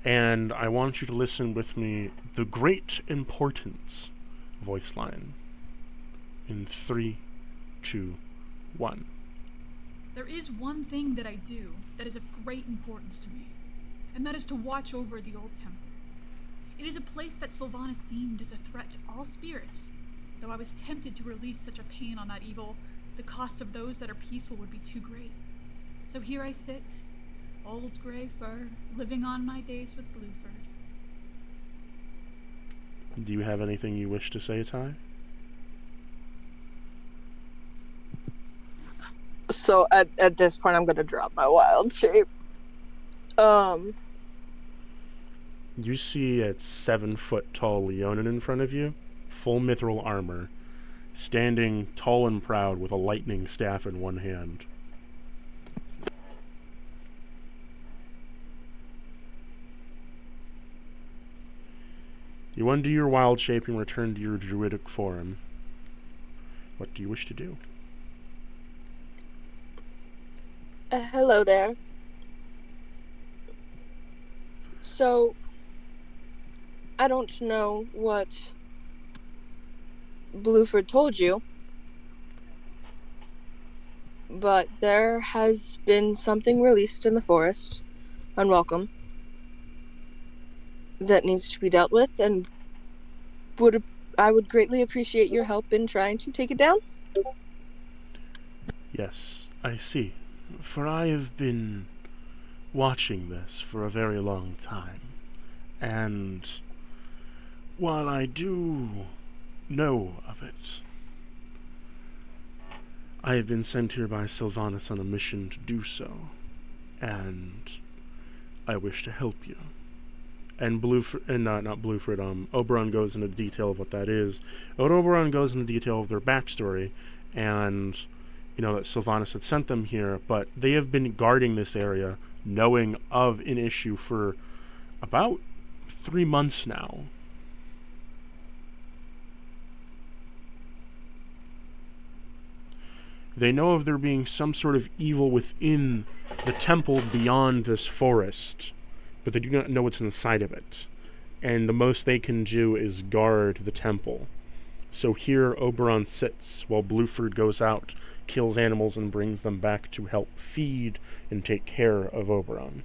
And I want you to listen with me, the great importance voice line. In 3, 2, 1. There is one thing that I do that is of great importance to me, and that is to watch over the old temple. It is a place that Sylvanas deemed as a threat to all spirits. Though I was tempted to release such a pain on that evil, the cost of those that are peaceful would be too great. So here I sit, old gray fur, living on my days with Blueford. Do you have anything you wish to say, Ty? So at this point, I'm gonna drop my wild shape. You see a 7-foot-tall Leonin in front of you, full mithril armor, standing tall and proud with a lightning staff in one hand. You undo your wild shape and return to your druidic form. What do you wish to do? Hello there. So, I don't know what Blueford told you, but there has been something released in the forest, unwelcome, that needs to be dealt with, and I would greatly appreciate your help in trying to take it down. Yes, I see. For I have been watching this for a very long time, and while I do know of it, I have been sent here by Sylvanas on a mission to do so, and I wish to help you. And Oberon goes into detail of what that is. Oberon goes into detail of their backstory, and that Sylvanas had sent them here, but they have been guarding this area, knowing of an issue for about 3 months now. They know of there being some sort of evil within the temple beyond this forest, but they do not know what's inside of it. And the most they can do is guard the temple. So here Oberon sits while Blueford goes out, kills animals, and brings them back to help feed and take care of Oberon.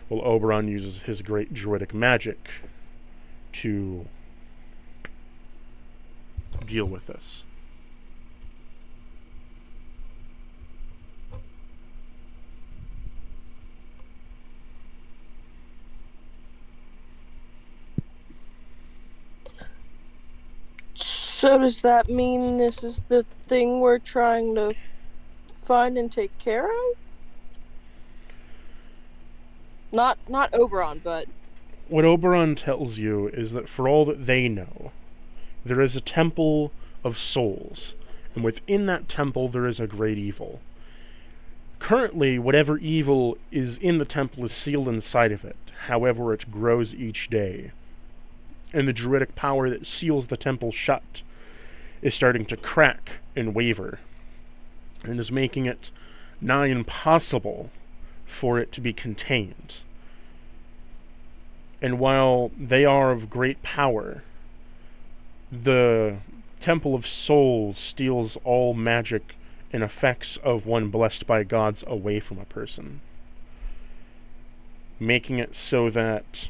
While Oberon uses his great druidic magic to deal with this. So does that mean this is the thing we're trying to find and take care of? Not Oberon, but... What Oberon tells you is that for all that they know, there is a temple of souls, and within that temple there is a great evil. Currently, whatever evil is in the temple is sealed inside of it, however it grows each day. And the druidic power that seals the temple shut is starting to crack and waver, and is making it nigh impossible for it to be contained. And while they are of great power, the Temple of Souls steals all magic and effects of one blessed by gods away from a person, making it so that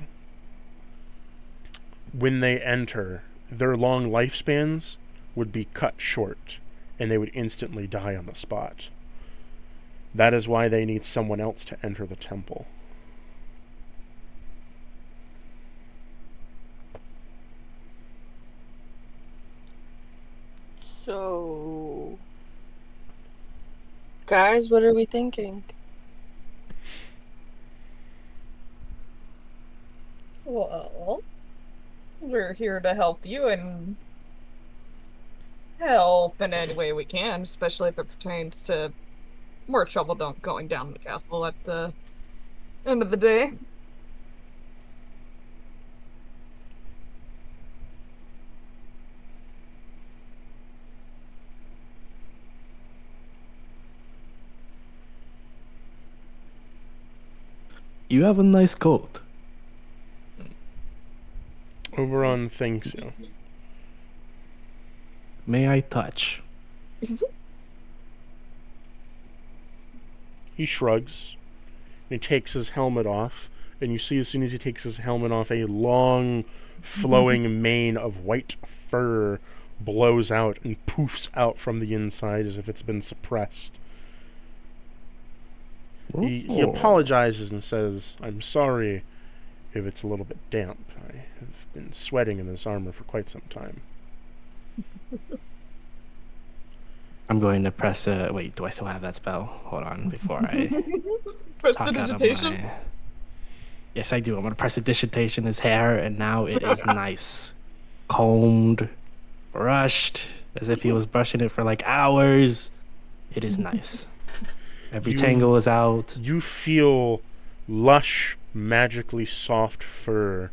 when they enter, their long lifespans would be cut short, and they would instantly die on the spot. That is why they need someone else to enter the temple. So, guys, what are we thinking? Well, we're here to help you and help in any way we can, especially if it pertains to more trouble going down in the castle at the end of the day. You have a nice coat. Oberon thanks you. May I touch? He shrugs. He takes his helmet off, and you see as soon as he takes his helmet off, a long, flowing mane of white fur blows out and poofs out from the inside as if it's been suppressed. He apologizes and says, "I'm sorry if it's a little bit damp. I have been sweating in this armor for quite some time." I'm going to press a... Wait, do I still have that spell? Hold on, before I... Prestidigitation? Yes, I do. I'm going to prestidigitation his hair, and now it is nice. Combed, brushed, as if he was brushing it for like hours. It is nice. Every tangle is out. You feel lush, magically soft fur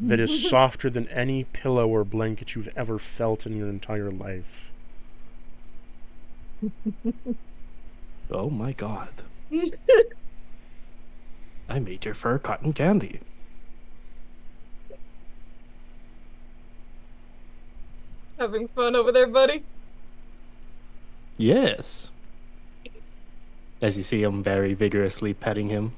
that is softer than any pillow or blanket you've ever felt in your entire life. Oh my god. I made your fur cotton candy. Having fun over there, buddy? Yes. As you see him very vigorously petting him.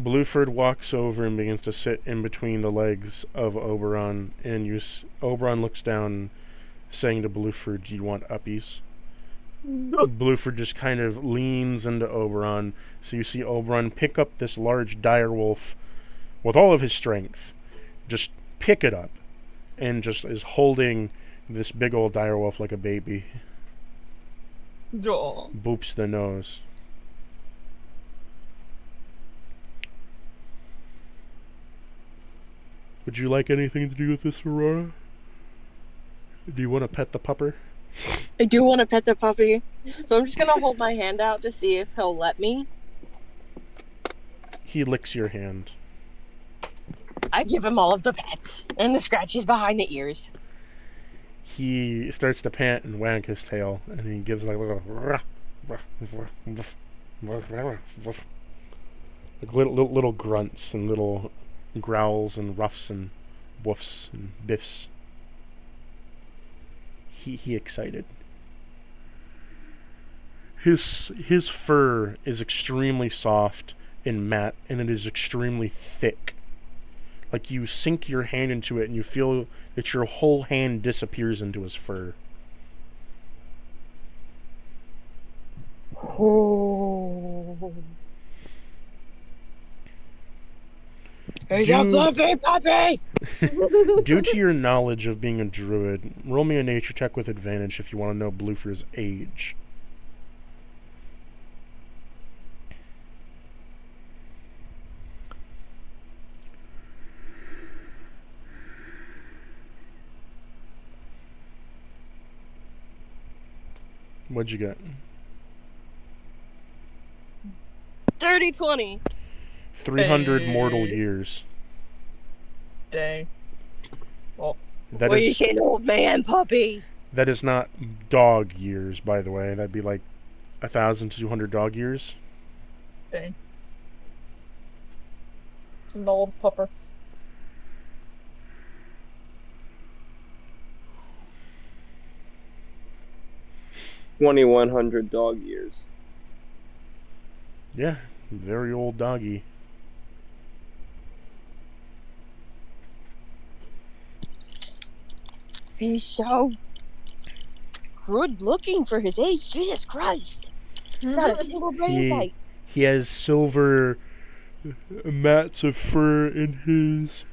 Blueford walks over and begins to sit in between the legs of Oberon, and Oberon looks down, saying to Blueford, "Do you want uppies?" Blueford just kind of leans into Oberon, so you see Oberon pick up this large direwolf with all of his strength, just pick it up, and just is holding this big old direwolf like a baby. Aw. Boops the nose. Would you like anything to do with this, Aurora? Do you want to pet the pupper? I do want to pet the puppy, so I'm just gonna hold my hand out to see if he'll let me. He licks your hand. I give him all of the pets and the scratches behind the ears. He starts to pant and wag his tail, and he gives like little grunts and little growls and ruffs and woofs and biffs. He excited. His fur is extremely soft and matte, and it is extremely thick. Like you sink your hand into it and you feel that your whole hand disappears into his fur. Oh. He's got fluffy puppy! Due to your knowledge of being a druid, roll me a nature check with advantage if you want to know Blueford's age. What'd you get? 30-20. 300 Hey. mortal years. Dang. Well, That What are you is, saying, old man puppy? that is not dog years, by the way. That'd be like 1,200 dog years. Dang. It's an old pupper. 2,100 dog years. Yeah, very old doggy. He's so good looking for his age. Jesus Christ. Not a single brain sight. He has silver mats of fur in his...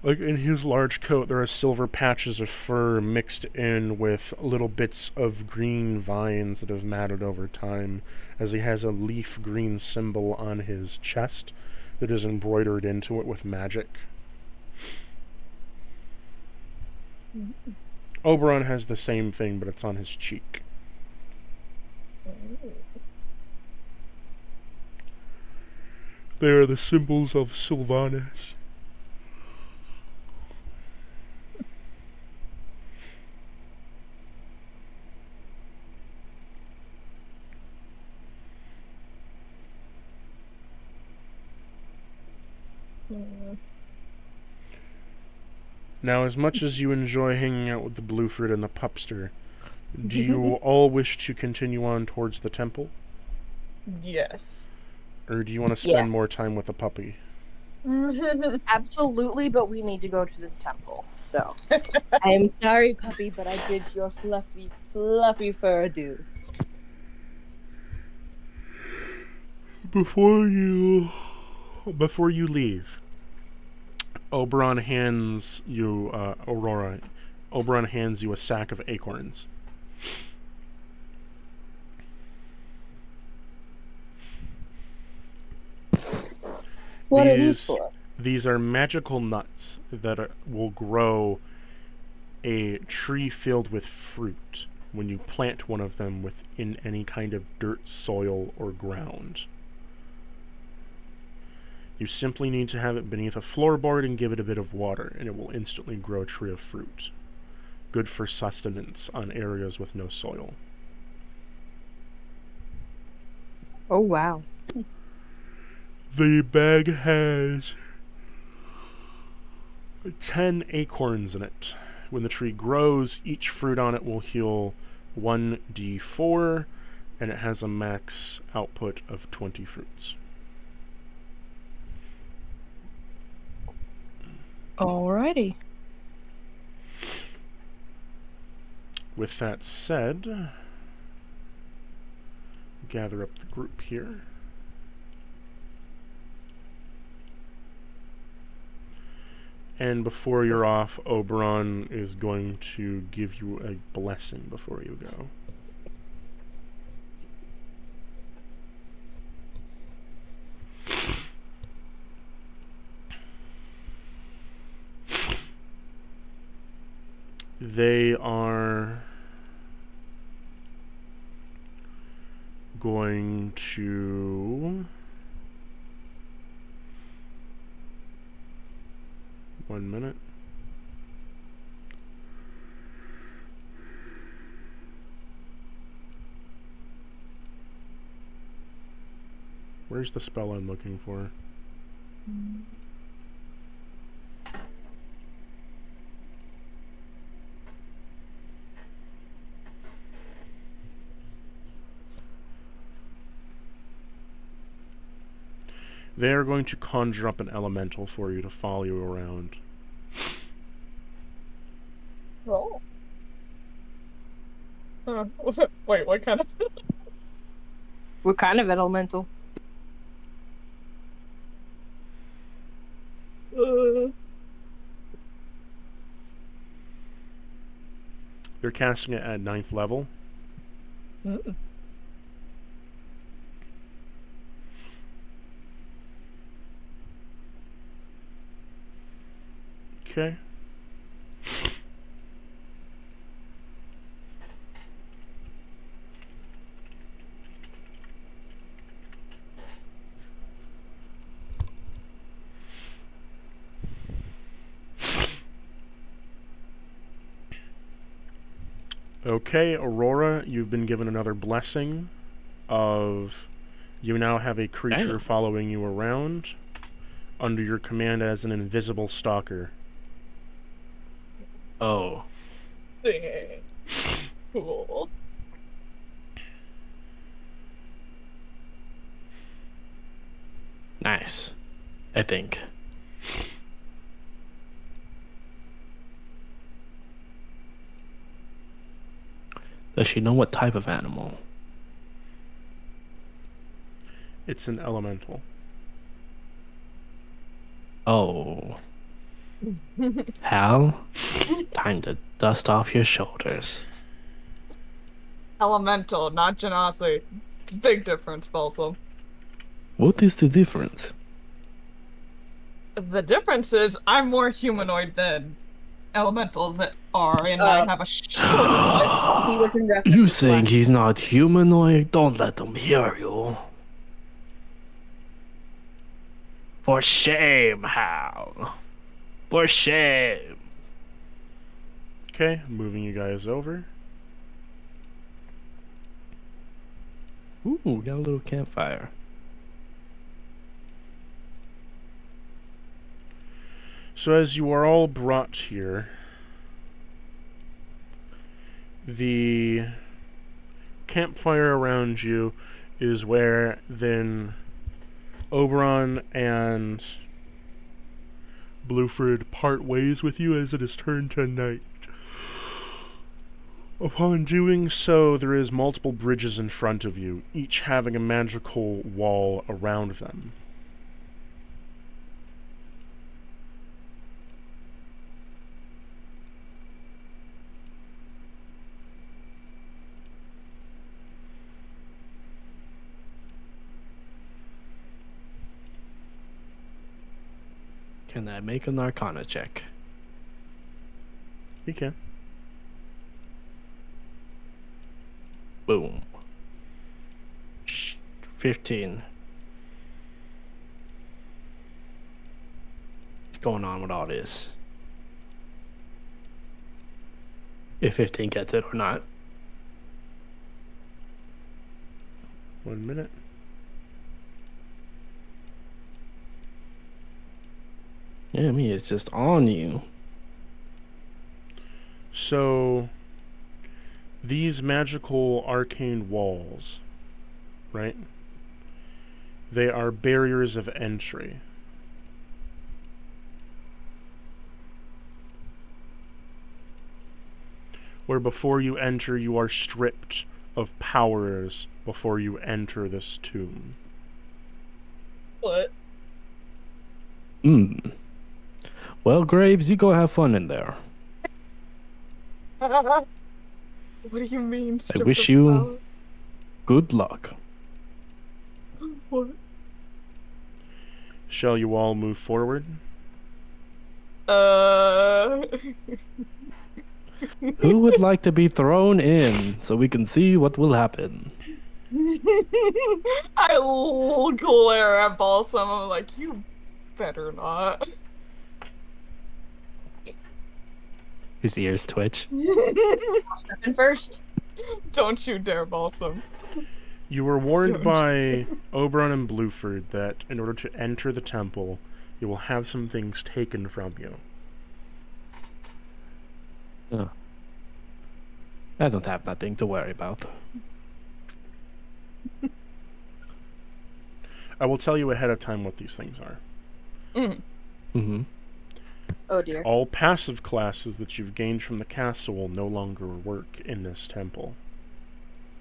Like, in his large coat, there are silver patches of fur mixed in with little bits of green vines that have matted over time, as he has a leaf green symbol on his chest that is embroidered into it with magic. Oberon has the same thing, but it's on his cheek. They are the symbols of Sylvanas. Now, as much as you enjoy hanging out with the Bluefruit and the Pupster, do you all wish to continue on towards the temple? Yes. Or do you want to spend Yes. more time with the puppy? Absolutely, but we need to go to the temple. So, I am sorry, puppy, but I bid your fluffy, fluffy fur adieu. Before you leave, Oberon hands you, Aurora, Oberon hands you a sack of acorns. What are these for? These are magical nuts that will grow a tree filled with fruit when you plant one of them within any kind of dirt, soil, or ground. You simply need to have it beneath a floorboard and give it a bit of water, and it will instantly grow a tree of fruit. Good for sustenance on areas with no soil. Oh, wow. The bag has 10 acorns in it. When the tree grows, each fruit on it will heal 1d4, and it has a max output of 20 fruits. Alrighty. With that said, gather up the group here. And before you're off, Oberon is going to give you a blessing before you go. They are going to... 1 minute. Where's the spell I'm looking for? They are going to conjure up an elemental for you to follow you around. Oh. Wait, what kind of... What kind of elemental? You're casting it at 9th level. Okay. Okay, Aurora, you've been given another blessing of you now have a creature Damn. following you around under your command as an invisible stalker. Oh. Cool. Nice. I think. Does she know what type of animal? It's an elemental. Oh. Hal, time to dust off your shoulders. Elemental, not genasi. Big difference, Balsam. What is the difference? The difference is I'm more humanoid than elementals are, and I have a shorter life. He was in reference You to saying Flash. he's not humanoid? Don't let them hear you. For shame, Hal. For shame. Okay, moving you guys over. Ooh, got a little campfire. So as you are all brought here, the campfire around you is where then Oberon and Blueford part ways with you as it is turned to night. Upon doing so, there is multiple bridges in front of you, each having a magical wall around them. Can I make an Arcana check? You can. Boom. 15. What's going on with all this? If 15 gets it or not. 1 minute. Yeah, I mean, it's just on you. So, these magical arcane walls, right? They are barriers of entry. Where before you enter, you are stripped of powers before you enter this tomb. What? Hmm. Well, Graves, you go have fun in there. What do you mean? I wish you good luck. What? Shall you all move forward? Who would like to be thrown in so we can see what will happen? I will glare at Balsam. I'm like, you better not. His ears twitch. Step in first. Don't you dare, Balsam. You were warned Don't. by Oberon and Blueford that in order to enter the temple, you will have some things taken from you. Oh. I don't have nothing to worry about. I will tell you ahead of time what these things are. Mm-hmm. Oh dear. All passive classes that you've gained from the castle will no longer work in this temple,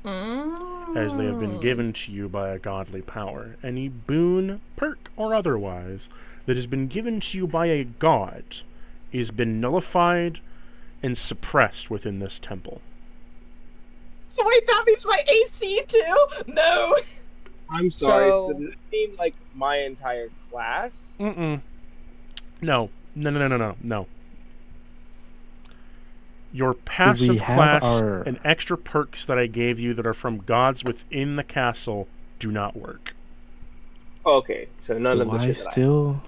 as they have been given to you by a godly power. Any boon, perk, or otherwise that has been given to you by a god has been nullified and suppressed within this temple. So wait, that means my AC too? No. I'm sorry. So- Does it mean like my entire class? No. No. Your passive have class our- and extra perks that I gave you that are from gods within the castle do not work. Okay, so none of the shit that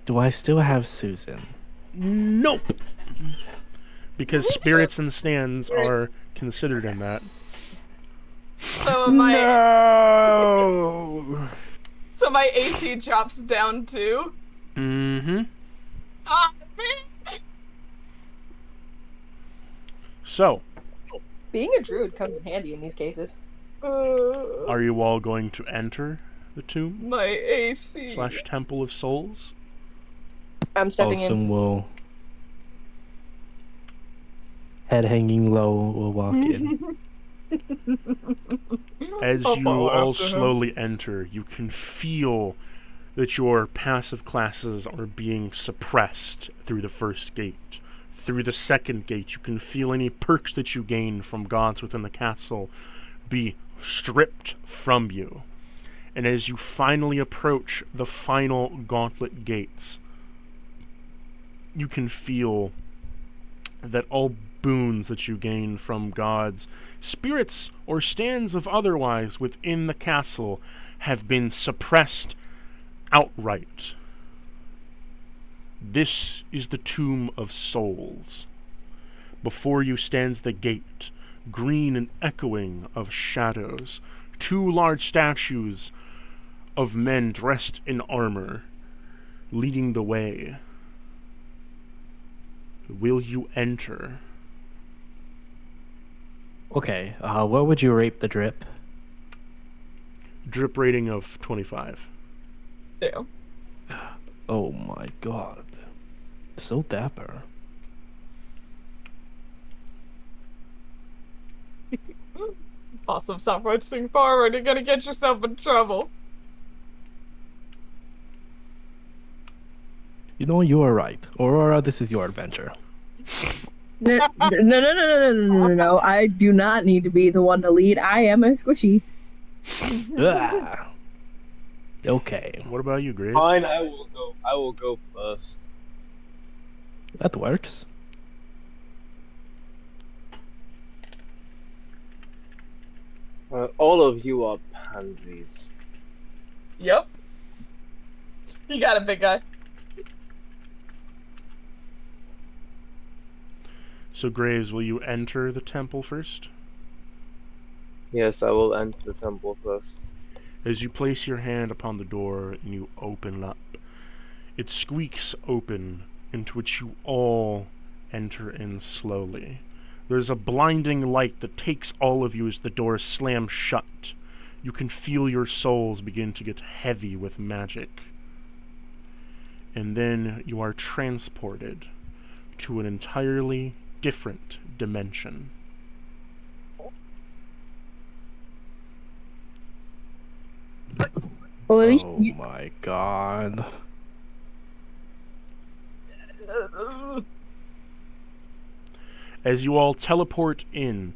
Do I still have Susan? Nope. because spirits and stands are considered in that. So No. so my AC drops down too. Mm-hmm. Ah, So, Being a druid comes in handy in these cases. are you all going to enter the tomb my AC. / Temple of Souls? I'm stepping in. Awesome will, head hanging low, will walk in. As I'll you follow all after him. slowly enter, you can feel that your passive classes are being suppressed through the first gate. Through the second gate, you can feel any perks that you gain from gods within the castle be stripped from you. And as you finally approach the final gauntlet gates, you can feel that all boons that you gain from gods, spirits, or stands of otherwise within the castle have been suppressed outright. This is the Tomb of Souls. Before you stands the gate, green and echoing of shadows, 2 large statues of men dressed in armor, leading the way. Will you enter? Okay, what would you rate the drip? Drip rating of 25. Damn. Oh my god. So dapper. Awesome, stop rushing forward. You're gonna get yourself in trouble. You know, you are right. Aurora, this is your adventure. No. I do not need to be the one to lead. I am a squishy. Ah. Okay, What about you, Graves? Fine, I will go first. that works. All of you are pansies. Yep. You got it, big guy. So, Graves, will you enter the temple first? Yes, I will enter the temple first. As you place your hand upon the door and you open up, it squeaks open, into which you all enter in slowly. There's a blinding light that takes all of you as the door slams shut. You can feel your souls begin to get heavy with magic. And then you are transported to an entirely different dimension. Well, at least Oh you, my god. As you all teleport in,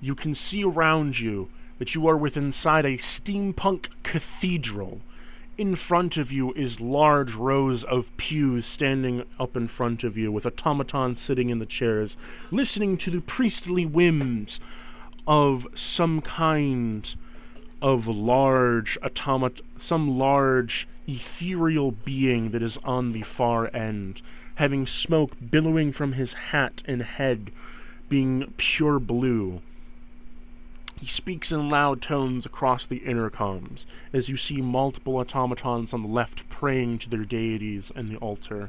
you can see around you that you are inside a steampunk cathedral. In front of you is large rows of pews standing up in front of you, with automatons sitting in the chairs, listening to the priestly whims of some kind of large some large ethereal being that is on the far end, having smoke billowing from his hat and head, being pure blue. He speaks in loud tones across the intercoms, as you see multiple automatons on the left praying to their deities in the altar,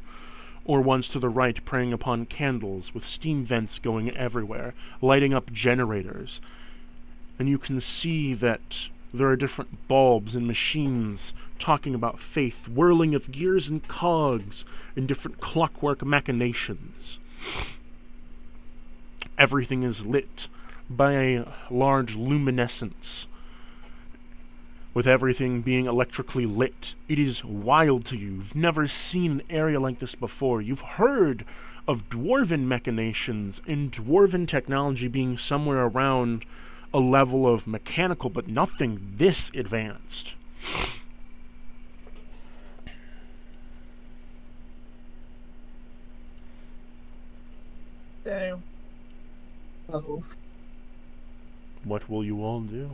or ones to the right praying upon candles with steam vents going everywhere, lighting up generators. And you can see that there are different bulbs and machines talking about faith, whirling of gears and cogs, and different clockwork machinations. Everything is lit by a large luminescence, with everything being electrically lit. It is wild to you. You've never seen an area like this before. You've heard of dwarven machinations and dwarven technology being somewhere around a level of mechanical, but nothing this advanced. Damn. oh, What will you all do?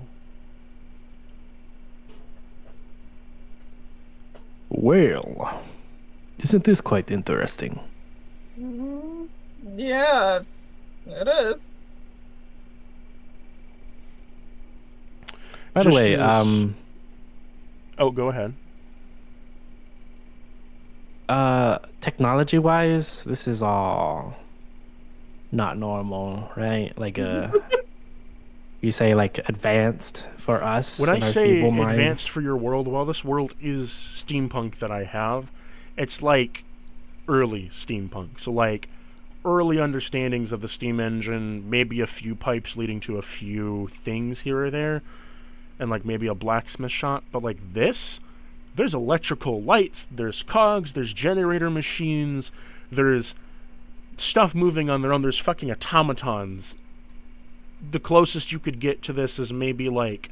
Well, isn't this quite interesting? Yeah. It is. By the Just way, as- Oh, go ahead. technology-wise, this is all not normal, right? Like you say like advanced for us When and I our say feeble minds. advanced for your world, while this world is steampunk that I have, it's like early steampunk. So like early understandings of the steam engine, maybe a few pipes leading to a few things here or there, and like maybe a blacksmith shop. But like this, there's electrical lights, there's cogs, there's generator machines, there's stuff moving on their own, there's fucking automatons. The closest you could get to this is maybe like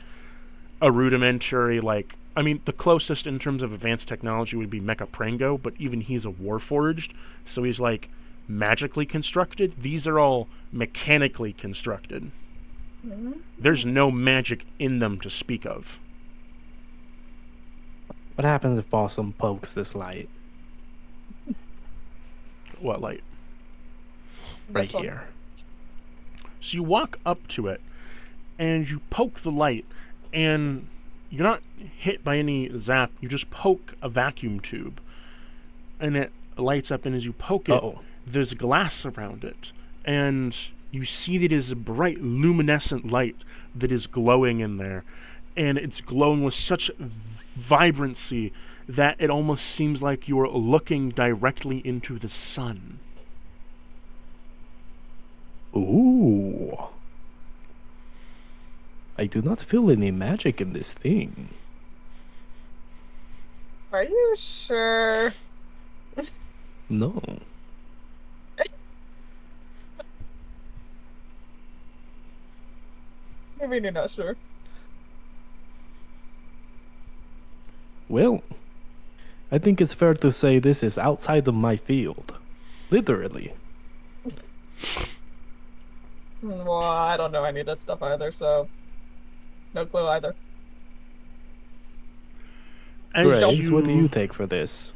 a rudimentary, like, I mean, the closest in terms of advanced technology would be Mecha Prango, but even he's a Warforged, so he's like magically constructed. These are all mechanically constructed. There's no magic in them to speak of. What happens if Balsam pokes this light What light? right This one. here? So you walk up to it, and you poke the light, and you're not hit by any zap, you just poke a vacuum tube, and it lights up, and as you poke it, Uh-oh. there's glass around it, and you see that it is a bright luminescent light that is glowing in there, and it's glowing with such vibrancy that it almost seems like you're looking directly into the sun. Ooh. I do not feel any magic in this thing. Are you sure? No. Maybe you're not sure. Well, I think it's fair to say this is outside of my field. Literally. Well, I don't know any of this stuff either, so no clue either. As Grace, what do you take for this?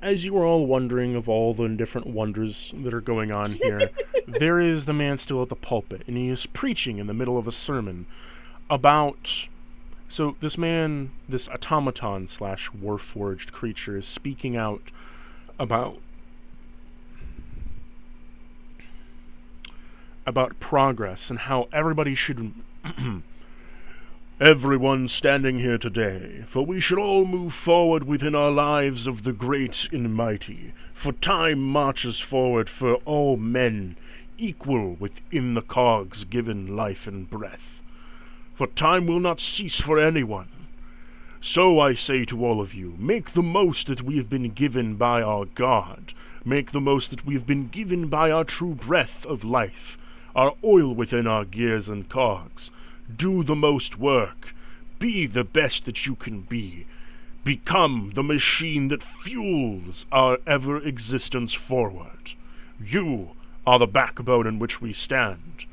As you are all wondering of all the different wonders that are going on here, there is the man still at the pulpit, and he is preaching in the middle of a sermon about... So this man, this automaton slash warforged creature, is speaking out about progress and how everybody should... Everyone standing here today, for we should all move forward within our lives of the great and mighty, for time marches forward for all men, equal within the cogs given life and breath. For time will not cease for anyone. So I say to all of you, make the most that we have been given by our God, make the most that we have been given by our true breath of life, our oil within our gears and cogs. Do the most work. Be the best that you can be. Become the machine that fuels our ever-existence forward. You are the backbone in which we stand.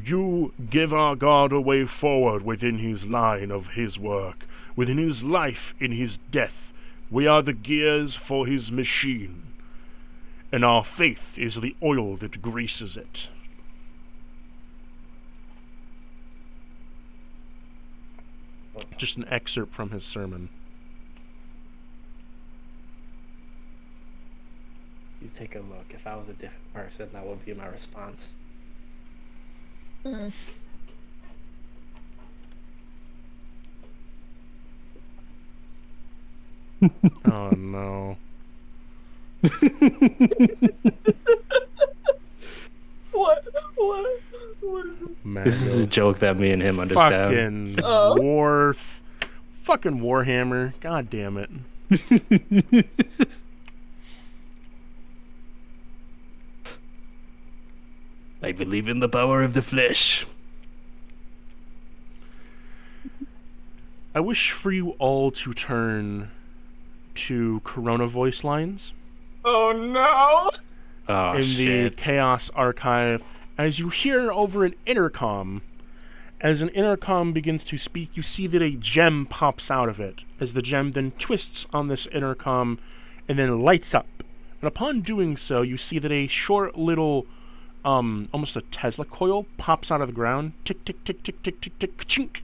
You give our God a way forward within his line of his work, within his life, in his death. We are the gears for his machine, and our faith is the oil that greases it. Just an excerpt from his sermon. You take a look. If I was a different person, that would be my response. Oh no. What is Man, This is a joke that me and him understand. fucking Oh. fucking Warhammer. God damn it. I believe in the power of the flesh. I wish for you all to turn to Corona voice lines Oh no! Oh, in the shit. Chaos Archive as you hear over an intercom. As an intercom begins to speak, you see that a gem pops out of it, as the gem then twists on this intercom and then lights up. And upon doing so, you see that a short little almost a Tesla coil pops out of the ground, tick, tick, tick, tick, tick, tick, tick, chink,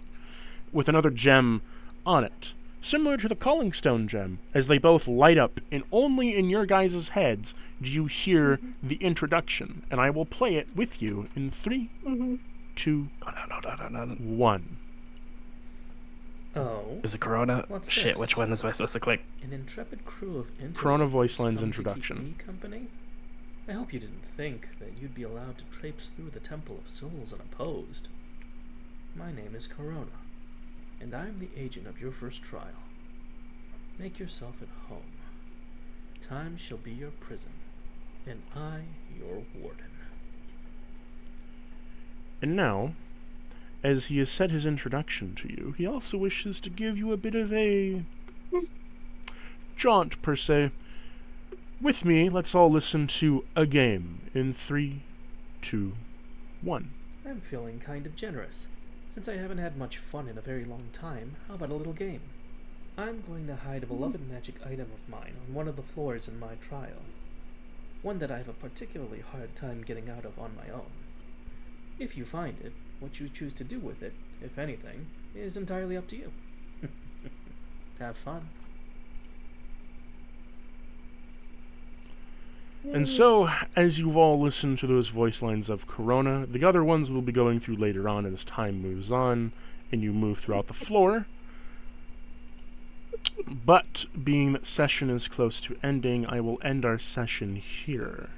with another gem on it, similar to the Calling Stone gem, as they both light up, and only in your guys' heads do you hear the introduction, and I will play it with you in 3, 2, 1. Oh, Is it Corona? What's Shit, this? which one is I supposed to click? an intrepid crew of interlopers Corona voice lines come to keep introduction. me company? I hope you didn't think that you'd be allowed to traipse through the Temple of Souls unopposed. My name is Corona, and I'm the agent of your first trial. Make yourself at home. Time shall be your prison, and I your warden. And now, as he has said his introduction to you, he also wishes to give you a bit of a jaunt, per se. With me, let's all listen to a game in 3, 2, 1. I'm feeling kind of generous. Since I haven't had much fun in a very long time, how about a little game? I'm going to hide a beloved magic item of mine on one of the floors in my trial. One that I have a particularly hard time getting out of on my own. If you find it, what you choose to do with it, if anything, is entirely up to you. Have fun. And so, as you've all listened to those voice lines of Corona, the other ones will be going through later on as time moves on, and you move throughout the floor. But, being that session is close to ending, I will end our session here.